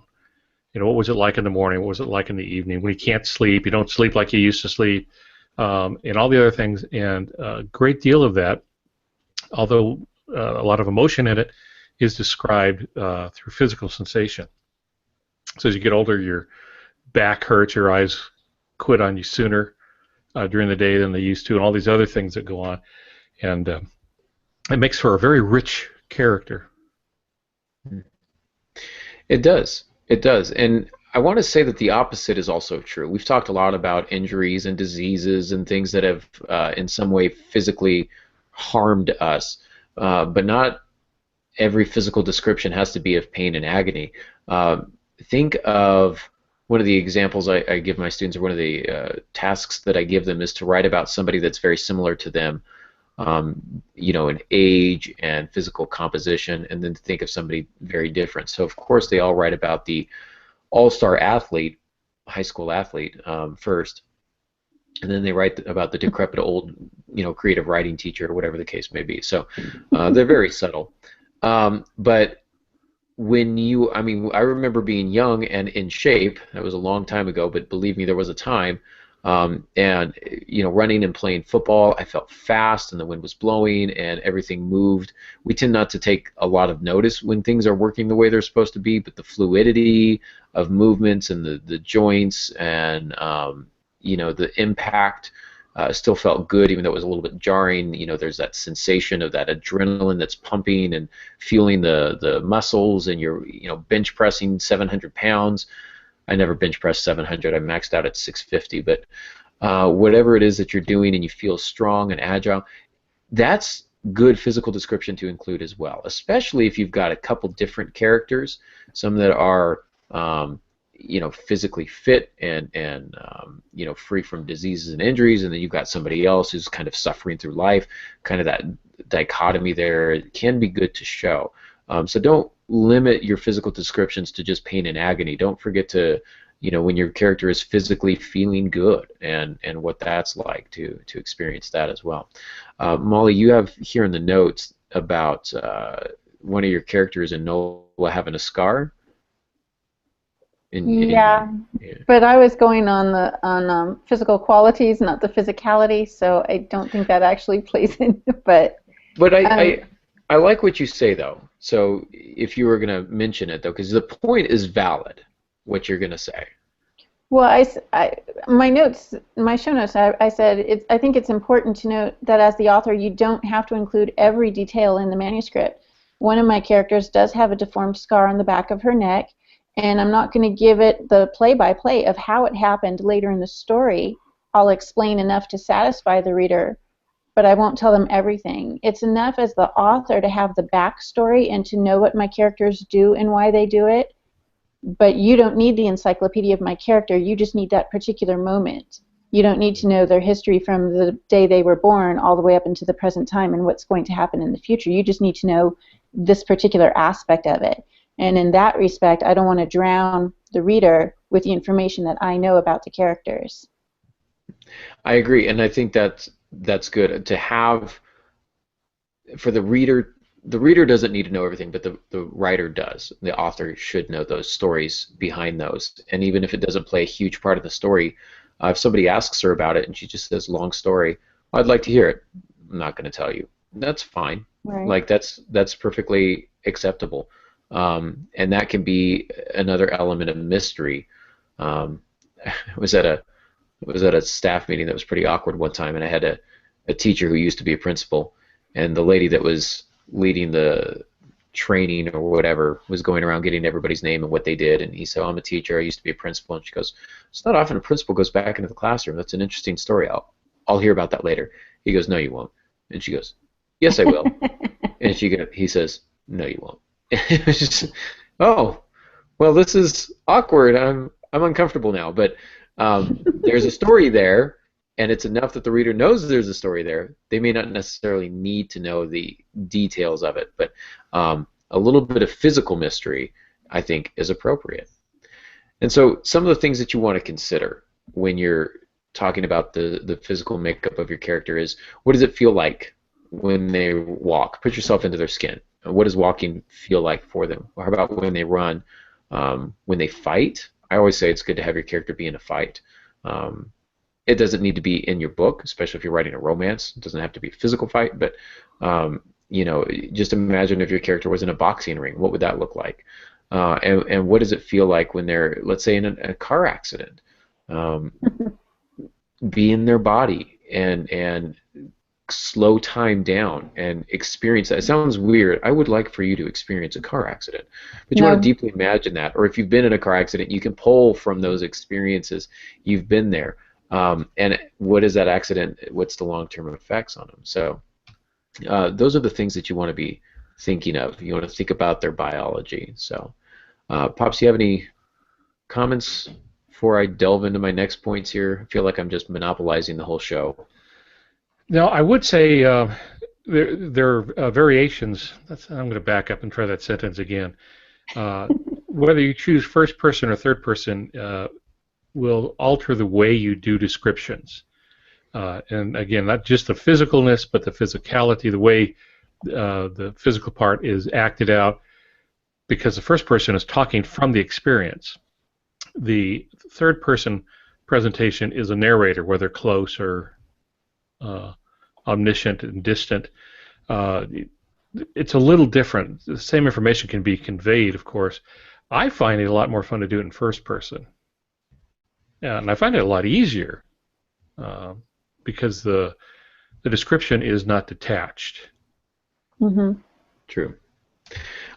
What was it like in the morning? What was it like in the evening? When you can't sleep, you don't sleep like you used to sleep. And all the other things, and a great deal of that, although a lot of emotion in it, is described through physical sensation. So as you get older, your back hurts, your eyes quit on you sooner during the day than they used to, and all these other things that go on. And it makes for a very rich character. It does. It does. And I want to say that the opposite is also true. We've talked a lot about injuries and diseases and things that have in some way physically harmed us, but not every physical description has to be of pain and agony. Think of one of the examples I give my students, or one of the tasks that I give them, is to write about somebody that's very similar to them, in age and physical composition, and then think of somebody very different. So of course they all write about the all-star athlete, high school athlete, first, and then they write about the decrepit old, creative writing teacher, or whatever the case may be. So they're very subtle. But when I remember being young and in shape. That was a long time ago, but believe me, there was a time. And running and playing football, I felt fast, and the wind was blowing, and everything moved. We tend not to take a lot of notice when things are working the way they're supposed to be, but the fluidity of movements and the joints and the impact still felt good, even though it was a little bit jarring. There's that sensation of that adrenaline that's pumping, and feeling the muscles, and you're bench pressing 700 pounds. I never bench pressed 700. I maxed out at 650. But whatever it is that you're doing, and you feel strong and agile, that's good physical description to include as well, especially if you've got a couple different characters, some that are physically fit and free from diseases and injuries, and then you've got somebody else who's kind of suffering through life. Kind of that dichotomy there can be good to show. So don't limit your physical descriptions to just pain and agony. Don't forget to, when your character is physically feeling good, and what that's like, to experience that as well. Molly, you have here in the notes about one of your characters in NOLA having a scar. Yeah, but I was going on physical qualities, not the physicality, so I don't think that actually plays in. But I like what you say, though. So if you were going to mention it, though, because the point is valid, what you're going to say. Well, my notes, my show notes, I said I think it's important to note that as the author, you don't have to include every detail in the manuscript. One of my characters does have a deformed scar on the back of her neck, and I'm not going to give it the play-by-play of how it happened later in the story. I'll explain enough to satisfy the reader, but I won't tell them everything. It's enough as the author to have the backstory and to know what my characters do and why they do it, but you don't need the encyclopedia of my character. You just need that particular moment. You don't need to know their history from the day they were born all the way up into the present time and what's going to happen in the future. You just need to know this particular aspect of it. And in that respect, I don't want to drown the reader with the information that I know about the characters. I agree, and I think that's good to have for the reader. The reader doesn't need to know everything, but the writer does. The author should know those stories behind those. And even if it doesn't play a huge part of the story, if somebody asks her about it and she just says, long story, I'd like to hear it. I'm not going to tell you. That's fine. Right. Like that's perfectly acceptable. And that can be another element of mystery. I was at a staff meeting that was pretty awkward one time, and I had a teacher who used to be a principal, and the lady that was leading the training or whatever was going around getting everybody's name and what they did, and he said, I'm a teacher, I used to be a principal, and she goes, it's not often a principal goes back into the classroom. That's an interesting story. I'll hear about that later. He goes, no, you won't. And she goes, yes, I will. And he says, no, you won't. It was just, oh, well, this is awkward. I'm uncomfortable now, but there's a story there, and it's enough that the reader knows there's a story there. They may not necessarily need to know the details of it, but a little bit of physical mystery, I think, is appropriate. And so some of the things that you want to consider when you're talking about the physical makeup of your character is, what does it feel like when they walk? Put yourself into their skin. What does walking feel like for them? Or how about when they run? When they fight? I always say it's good to have your character be in a fight. It doesn't need to be in your book, especially if you're writing a romance. It doesn't have to be a physical fight, but just imagine if your character was in a boxing ring. What would that look like? and what does it feel like when they're, let's say, in a car accident, be in their body and slow time down and experience that. It sounds weird. I would like for you to experience a car accident, but you want to deeply imagine that. Or if you've been in a car accident, you can pull from those experiences. You've been there, and what is that accident? What's the long-term effects on them? So those are the things that you want to be thinking of. You want to think about their biology. So, Pops, do you have any comments before I delve into my next points here? I feel like I'm just monopolizing the whole show. Now, I would say there are variations. I'm going to back up and try that sentence again. Whether you choose first person or third person will alter the way you do descriptions. And again, not just the physicalness, but the physicality, the way the physical part is acted out, because the first person is talking from the experience. The third person presentation is a narrator, whether close or omniscient and distant. It's a little different. The same information can be conveyed, of course. I find it a lot more fun to do it in first person. And I find it a lot easier because the description is not detached. Mm-hmm. True.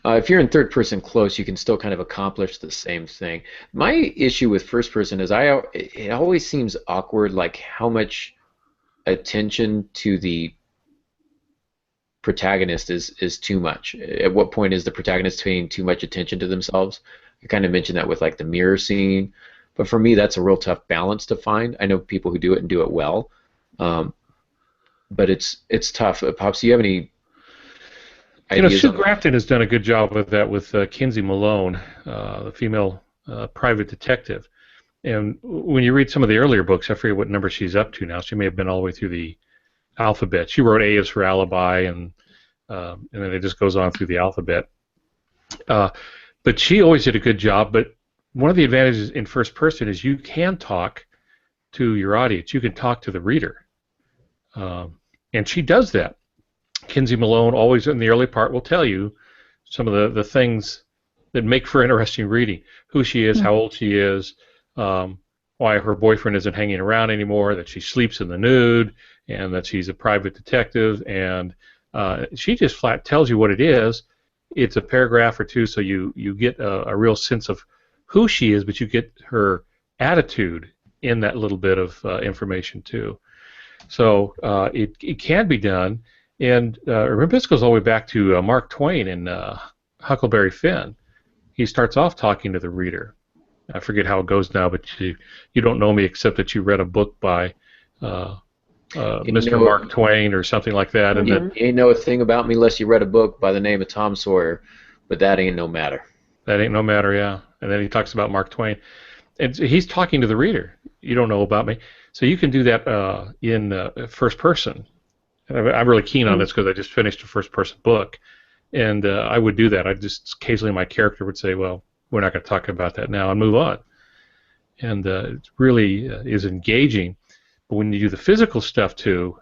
If you're in third person close, you can still kind of accomplish the same thing. My issue with first person is it always seems awkward, like how much attention to the protagonist is too much. At what point is the protagonist paying too much attention to themselves? I kind of mentioned that with like the mirror scene, but for me that's a real tough balance to find. I know people who do it and do it well, but it's tough. Pops, do you have any ideas? Sue Grafton has done a good job with that with Kinsey Malone, the female private detective. And when you read some of the earlier books, I forget what number she's up to now. She may have been all the way through the alphabet. She wrote A is for Alibi, and then it just goes on through the alphabet. But she always did a good job. But one of the advantages in first person is you can talk to your audience. You can talk to the reader. And she does that. Kinsey Malone always in the early part will tell you some of the things that make for interesting reading. Who she is, how old she is, why her boyfriend isn't hanging around anymore, that she sleeps in the nude, and that she's a private detective, and she just flat tells you what it is. It's a paragraph or two, so you get a real sense of who she is, but you get her attitude in that little bit of information too. So it can be done, and remember this goes all the way back to Mark Twain in Huckleberry Finn. He starts off talking to the reader. I forget how it goes now, but you don't know me except that you read a book by Mr. Mark Twain or something like that. And you ain't know a thing about me unless you read a book by the name of Tom Sawyer, but that ain't no matter. That ain't no matter, yeah. And then he talks about Mark Twain. And he's talking to the reader. You don't know about me. So you can do that in first person. And I'm really keen on this because I just finished a first person book. And I would do that. I just occasionally my character would say, well, we're not going to talk about that now, and move on. And it really is engaging. But when you do the physical stuff too,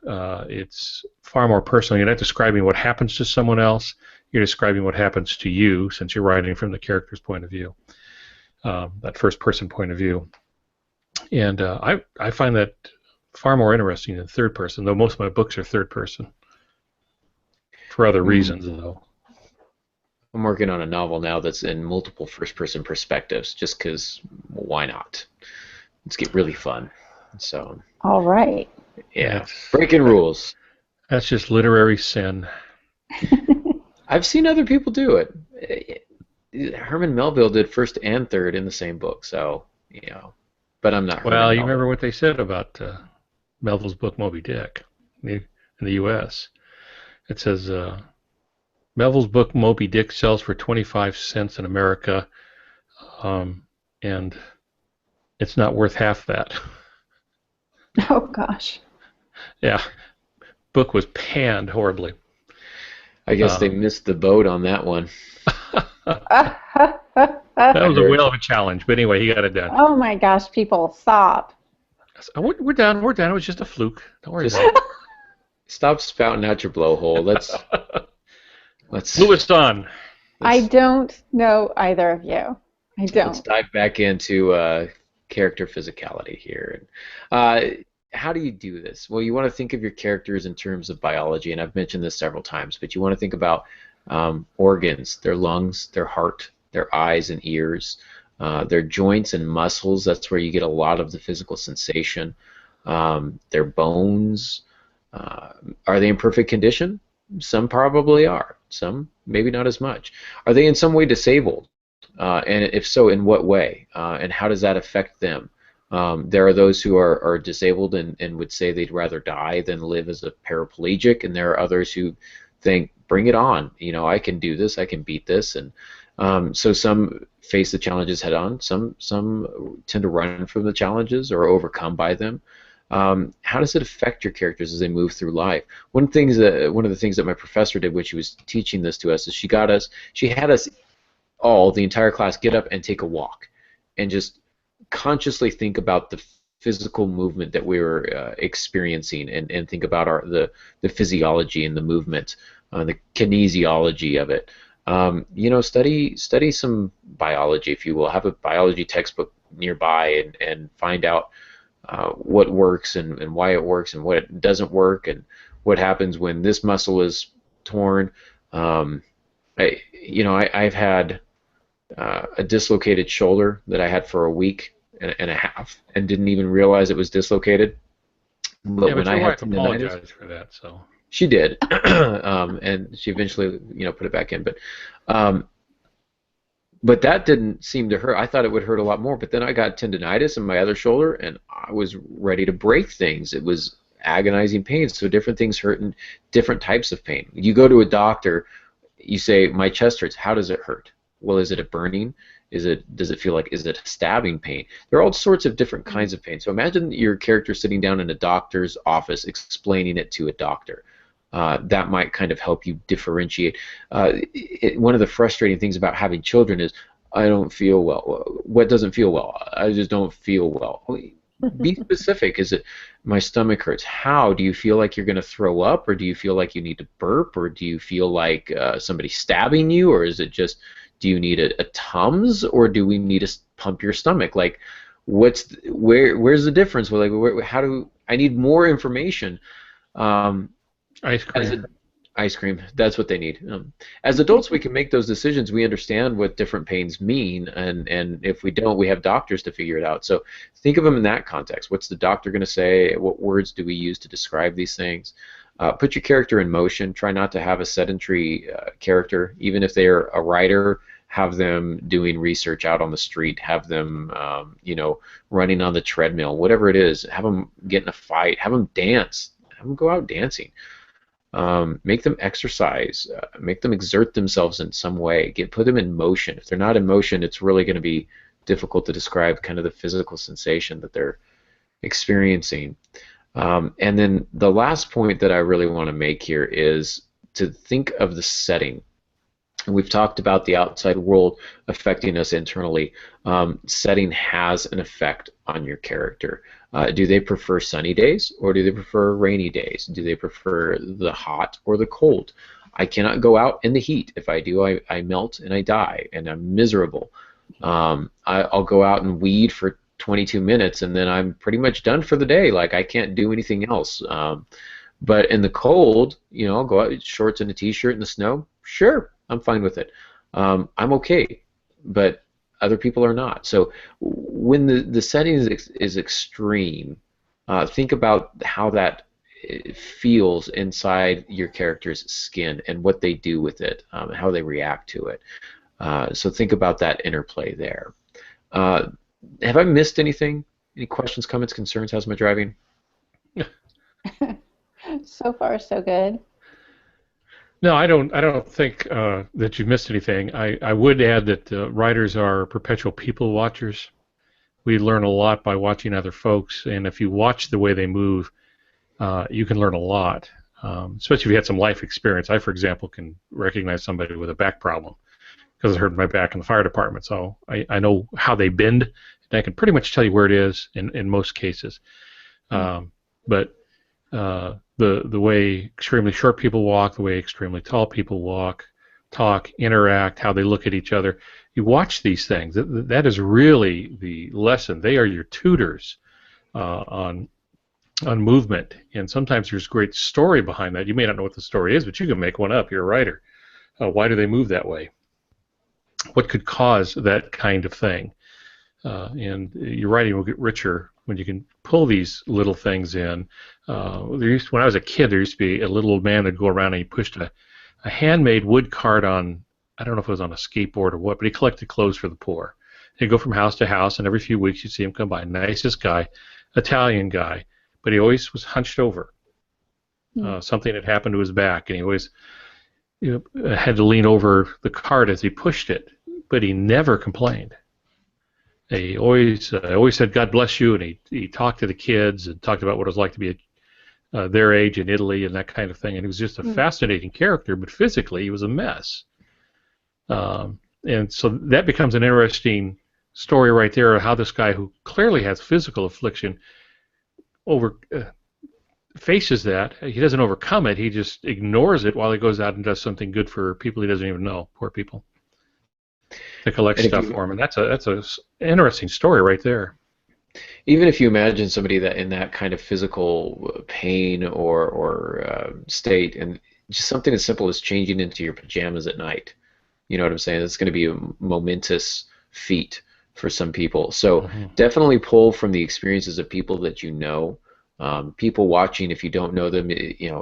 it's far more personal. You're not describing what happens to someone else. You're describing what happens to you, since you're writing from the character's point of view, that first-person point of view. And I find that far more interesting than third person, though most of my books are third person. For other reasons, though. I'm working on a novel now that's in multiple first-person perspectives, just because why not? Let's get really fun. So. All right. Yeah, breaking rules. That's just literary sin. I've seen other people do it. Herman Melville did first and third in the same book, so But I'm not. Well, you remember what they said about Melville's book Moby Dick in the U.S. It says. Melville's book Moby Dick sells for 25 cents in America, and it's not worth half that. Oh, gosh. Yeah. Book was panned horribly. I guess they missed the boat on that one. That was a whale of a challenge, but anyway, he got it done. Oh, my gosh, people, stop. We're done. We're done. It was just a fluke. Don't worry about it. Stop spouting out your blowhole. Let's Louis on. I Let's don't know either of you. I let's don't. dive back into character physicality here. How do you do this? Well, you want to think of your characters in terms of biology, and I've mentioned this several times, but you want to think about organs, their lungs, their heart, their eyes and ears, their joints and muscles. That's where you get a lot of the physical sensation. Their bones. Uh, are they in perfect condition? Some probably are. Some maybe not as much. Are they in some way disabled? And if so, in what way? And how does that affect them? There are those who are disabled and would say they'd rather die than live as a paraplegic, and there are others who think, bring it on. You know, I can do this. I can beat this. And so some face the challenges head on. Some tend to run from the challenges or are overcome by them. How does it affect your characters as they move through life? One of the things that my professor did when she was teaching this to us is she had us all, the entire class, get up and take a walk and just consciously think about the physical movement that we were experiencing, and think about the physiology and the movement, the kinesiology of it. You know, study some biology, if you will. Have a biology textbook nearby and find out what works and why it works and what it doesn't work and what happens when this muscle is torn. I've had a dislocated shoulder that I had for a week and a half and didn't even realize it was dislocated. But Yeah, when but I your had wife tendonitis, apologized for that, so. she did, and she eventually, put it back in. Um, but that didn't seem to hurt. I thought it would hurt a lot more. But then I got tendonitis in my other shoulder, and I was ready to break things. It was agonizing pain. So different things hurt in different types of pain. You go to a doctor, you say, my chest hurts. How does it hurt? Well, is it a burning? Does it feel like, is it a stabbing pain? There are all sorts of different kinds of pain. So imagine your character sitting down in a doctor's office explaining it to a doctor. That might kind of help you differentiate. One of the frustrating things about having children is, I don't feel well. What doesn't feel well? I just don't feel well. Be specific. Is it my stomach hurts? How? Do you feel like you're going to throw up, or do you feel like you need to burp, or do you feel like somebody's stabbing you, or is it just, do you need a Tums, or do we need to pump your stomach? Like, where's the difference? Well, like, I need more information. Ice cream. Ice cream, that's what they need. As adults, we can make those decisions. We understand what different pains mean, and if we don't, we have doctors to figure it out. So think of them in that context. What's the doctor going to say? What words do we use to describe these things? Put your character in motion. Try not to have a sedentary character. Even if they're a writer, have them doing research out on the street. Have them, running on the treadmill. Whatever it is, have them get in a fight. Have them dance. Have them go out dancing. Make them exercise, make them exert themselves in some way, put them in motion. If they're not in motion, it's really going to be difficult to describe kind of the physical sensation that they're experiencing. And then the last point that I really want to make here is to think of the setting. And we've talked about the outside world affecting us internally. Setting has an effect on your character. Do they prefer sunny days, or do they prefer rainy days? Do they prefer the hot or the cold? I cannot go out in the heat. If I do, I melt and I die, and I'm miserable. I'll go out and weed for 22 minutes, and then I'm pretty much done for the day. Like, I can't do anything else. But in the cold, I'll go out shorts and a t-shirt in the snow. Sure, I'm fine with it. I'm okay, but other people are not. So when the setting is extreme, think about how that feels inside your character's skin and what they do with it, and how they react to it. So think about that interplay there. Have I missed anything? Any questions, comments, concerns? How's my driving? So far, so good. No, I don't think that you've missed anything. I would add that writers are perpetual people watchers. We learn a lot by watching other folks, and if you watch the way they move, you can learn a lot, especially if you had some life experience. I, for example, can recognize somebody with a back problem because I hurt my back in the fire department, so I know how they bend, and I can pretty much tell you where it is in most cases. But the way extremely short people walk, the way extremely tall people walk, talk, interact, how they look at each other. You watch these things. That is really the lesson. They are your tutors on movement, and sometimes there's great story behind that. You may not know what the story is, but you can make one up. You're a writer. Why do they move that way? What could cause that kind of thing? And your writing will get richer when you can pull these little things in. When I was a kid, there used to be a little old man that'd go around and he pushed a handmade wood cart on, I don't know if it was on a skateboard or what, but he collected clothes for the poor. He'd go from house to house, and every few weeks you'd see him come by. Nicest guy, Italian guy, but he always was hunched over. Something had happened to his back, and he always had to lean over the cart as he pushed it, but he never complained. He always said, "God bless you," and he talked to the kids and talked about what it was like to be their age in Italy and that kind of thing. And he was just a fascinating character, but physically he was a mess. And so that becomes an interesting story right there, how this guy who clearly has physical affliction faces that. He doesn't overcome it. He just ignores it while he goes out and does something good for people he doesn't even know. Poor people. To collect stuff for him, and that's a interesting story right there. Even if you imagine somebody that in that kind of physical pain or state, and just something as simple as changing into your pajamas at night, you know what I'm saying? It's going to be a momentous feat for some people. So definitely pull from the experiences of people that you know. People watching, if you don't know them,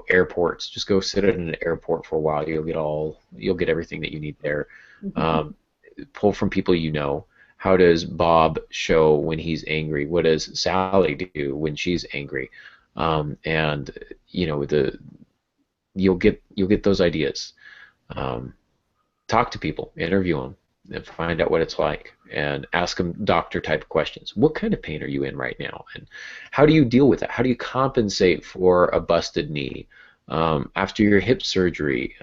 airports. Just go sit at an airport for a while. You'll get everything that you need there. Pull from people you know. How does Bob show when he's angry? What does Sally do when she's angry? And you'll get those ideas. Talk to people, interview them, and find out what it's like, and ask them doctor type questions. What kind of pain are you in right now, and how do you deal with that? How do you compensate for a busted knee? After your hip surgery,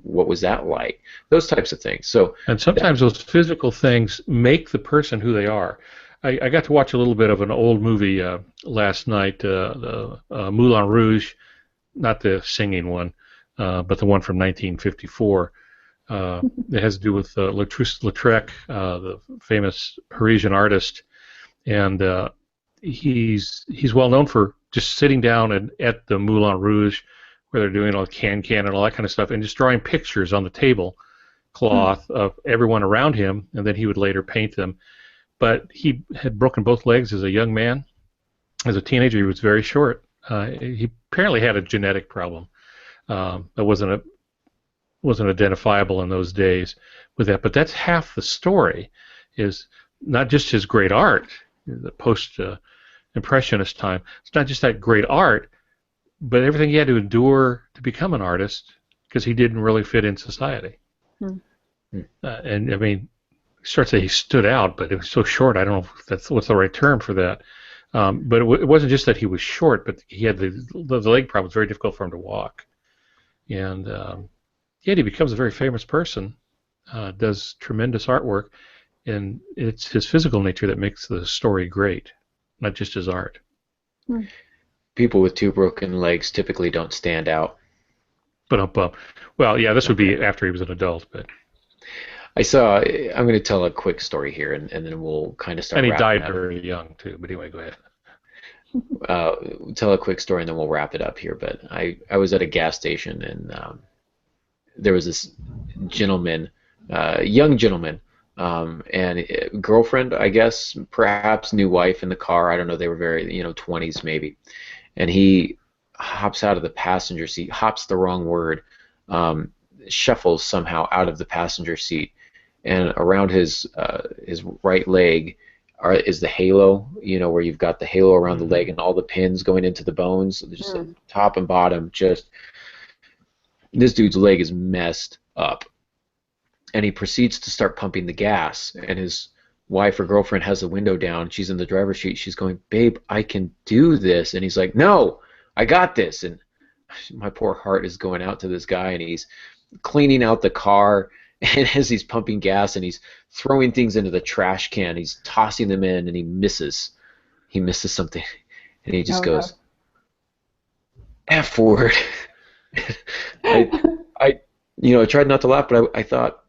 what was that like? Those types of things. And sometimes those physical things make the person who they are. I got to watch a little bit of an old movie last night, the Moulin Rouge, not the singing one, but the one from 1954. It has to do with Lautrec, the famous Parisian artist, and he's well known for just sitting down at the Moulin Rouge, where they're doing all the can and all that kind of stuff, and just drawing pictures on the tablecloth of everyone around him, and then he would later paint them. But he had broken both legs as a young man. As a teenager, he was very short. He apparently had a genetic problem that wasn't identifiable in those days with that. But that's half the story, is not just his great art, the post-impressionist time. It's not just that great art, but everything he had to endure to become an artist, because he didn't really fit in society. And I mean, starts to say he stood out, but it was so short. I don't know if what's the right term for that. But it wasn't just that he was short, but he had the leg problem. It was very difficult for him to walk. And yet he becomes a very famous person, does tremendous artwork, and it's his physical nature that makes the story great, not just his art. People with 2 broken legs typically don't stand out. Well, yeah, this would be after he was an adult, but I'm going to tell a quick story here, and then we'll kind of start. And he died very young too. But anyway, go ahead. Tell a quick story, and then we'll wrap it up here. But I was at a gas station, and there was this gentleman, young gentleman, and girlfriend, I guess, perhaps new wife in the car. I don't know. They were very, 20s maybe. And he hops out of the passenger seat, hops the wrong word, shuffles somehow out of the passenger seat, and around his right leg is the halo, where you've got the halo around the leg and all the pins going into the bones, just top and bottom. Just this dude's leg is messed up, and he proceeds to start pumping the gas, and his wife or girlfriend has the window down. She's in the driver's seat. She's going, "Babe, I can do this." And he's like, "No, I got this." And my poor heart is going out to this guy, and he's cleaning out the car, and as he's pumping gas, and he's throwing things into the trash can, he's tossing them in, and he misses something, and he just goes, "F word." I tried not to laugh, but I thought,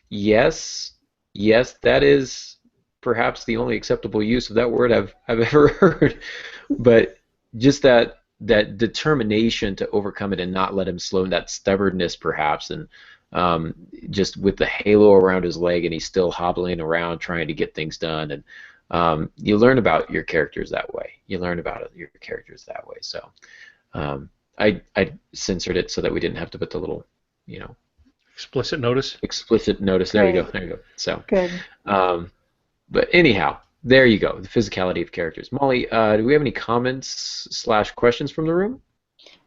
yes, yes, that is perhaps the only acceptable use of that word I've ever heard. But just that determination to overcome it and not let him slow, that stubbornness perhaps, and just with the halo around his leg, and he's still hobbling around trying to get things done. And you learn about your characters that way. You learn about your characters that way. So I censored it so that we didn't have to put the little, Explicit notice. explicit notice. There you go. There you go. So, Good. but anyhow, there you go. The physicality of characters. Molly, do we have any comments/questions from the room?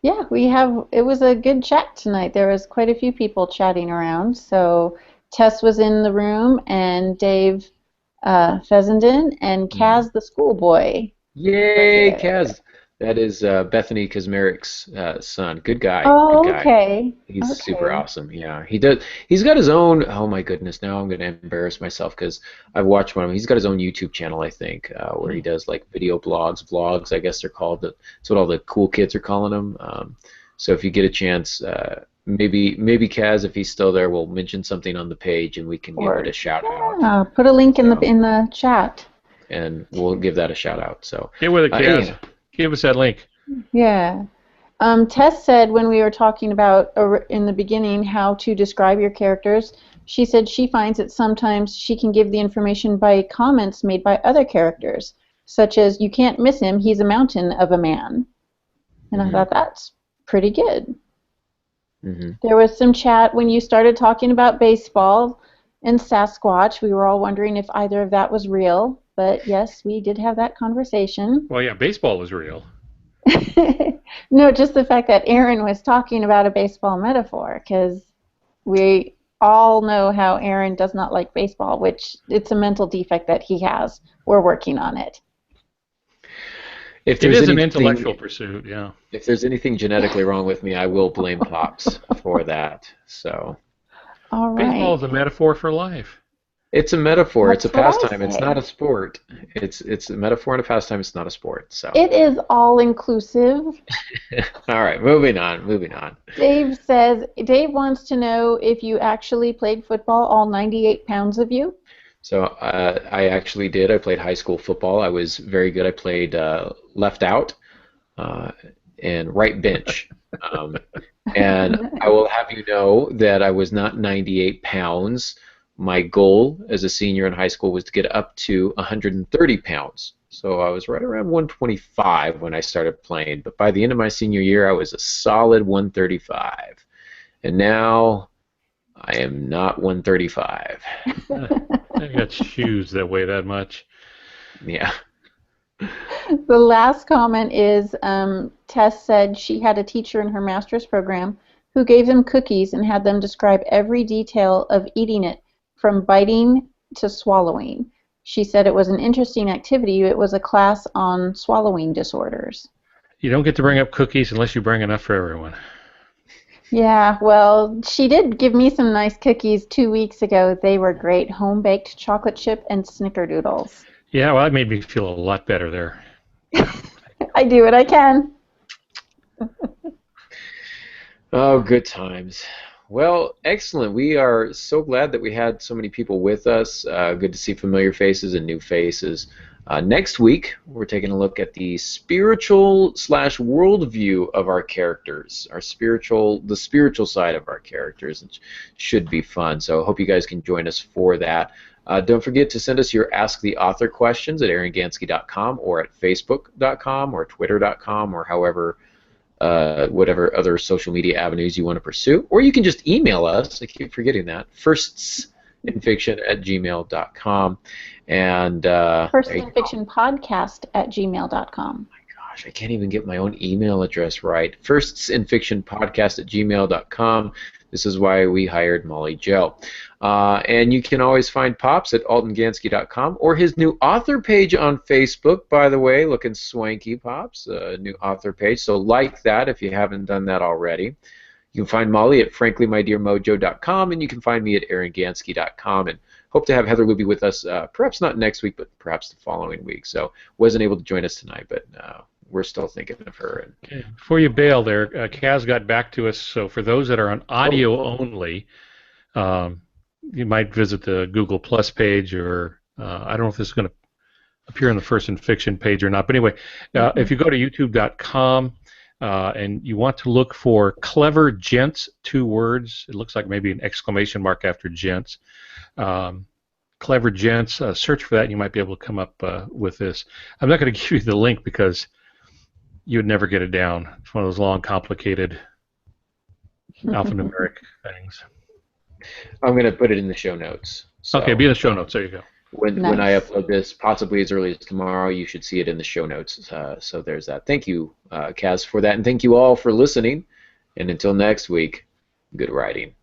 Yeah, it was a good chat tonight. There was quite a few people chatting around. So Tess was in the room, and Dave Fessenden, and Kaz the schoolboy. Yay, Kaz! That is Bethany Kazmarik's son. Good guy. Oh, Good guy. okay. He's Okay. super awesome. Yeah, he does. He's got his own. Oh my goodness! Now I'm going to embarrass myself because I've watched one of them. He's got his own YouTube channel, I think, where he does like video blogs, vlogs. I guess they're called. That's what all the cool kids are calling them. So if you get a chance, maybe Kaz, if he's still there, will mention something on the page and we can give it a shout out. Put a link in the chat. And we'll give that a shout out. So Get with it, Kaz. anyhow. Give us that link. Yeah. Tess said when we were talking about in the beginning how to describe your characters, she said she finds that sometimes she can give the information by comments made by other characters, such as, "You can't miss him, he's a mountain of a man." And I thought that's pretty good. There was some chat when you started talking about baseball and Sasquatch. We were all wondering if either of that was real, but yes, we did have that conversation. Well, yeah, baseball is real. No, just the fact that Aaron was talking about a baseball metaphor, because we all know how Aaron does not like baseball, which it's a mental defect that he has. We're working on it. If It there's is an anything- intellectual pursuit, yeah. If there's anything genetically wrong with me, I will blame Pops for that. So All Baseball right. is a metaphor for life. it's a metaphor. It's a That's what I pastime. It's say. not a sport. It's a metaphor and a pastime. It's not a sport. So It is all inclusive. all right, moving on. Moving on. Dave wants to know if you actually played football, all 98 pounds of you. So I actually did. I played high school football. I was very good. I played left out and right bench. And I will have you know that I was not 98 pounds. My goal as a senior in high school was to get up to 130 pounds. So I was right around 125 when I started playing. But by the end of my senior year, I was a solid 135. And now I am not 135. I got shoes that weigh that much. Yeah. The last comment is Tess said she had a teacher in her master's program who gave them cookies and had them describe every detail of eating it, from biting to swallowing. She said it was an interesting activity. It was a class on swallowing disorders. You don't get to bring up cookies unless you bring enough for everyone. Yeah, well, she did give me some nice cookies 2 weeks ago. They were great, home-baked chocolate chip and snickerdoodles. Yeah, well, that made me feel a lot better there. I do what I can. Oh, good times. Well, excellent. We are so glad that we had so many people with us. Good to see familiar faces and new faces. Next week, we're taking a look at the spiritual/worldview of our characters, the spiritual side of our characters. It should be fun. So I hope you guys can join us for that. Don't forget to send us your Ask the Author questions at aarongansky.com or at facebook.com or twitter.com or whatever other social media avenues you want to pursue. Or you can just email us. I keep forgetting that. firstsinfiction@gmail.com. And Firstinfictionpodcast@gmail.com. gosh, I can't even get my own email address right. firstsinfictionpodcast@gmail.com. This is why we hired Molly Joe. And you can always find Pops at altongansky.com or his new author page on Facebook, by the way, looking swanky, Pops, new author page. So like that if you haven't done that already. You can find Molly at franklymydearmojo.com, and you can find me at aarongansky.com. And hope to have Heather Luby with us, perhaps not next week, but perhaps the following week. So wasn't able to join us tonight, but we're still thinking of her. Okay. Before you bail there, Kaz got back to us. So for those that are on audio only, you might visit the Google Plus page, or I don't know if this is going to appear on the First in Fiction page or not. But anyway, if you go to youtube.com and you want to look for Clever Gents, 2 words, it looks like maybe an exclamation mark after gents. Clever Gents, search for that and you might be able to come up with this. I'm not going to give you the link because you would never get it down. It's one of those long, complicated alphanumeric things. I'm going to put it in the show notes. So okay, be in the show notes. There you go. When I upload this, possibly as early as tomorrow, you should see it in the show notes. So there's that. Thank you, Kaz, for that, and thank you all for listening. And until next week, good writing.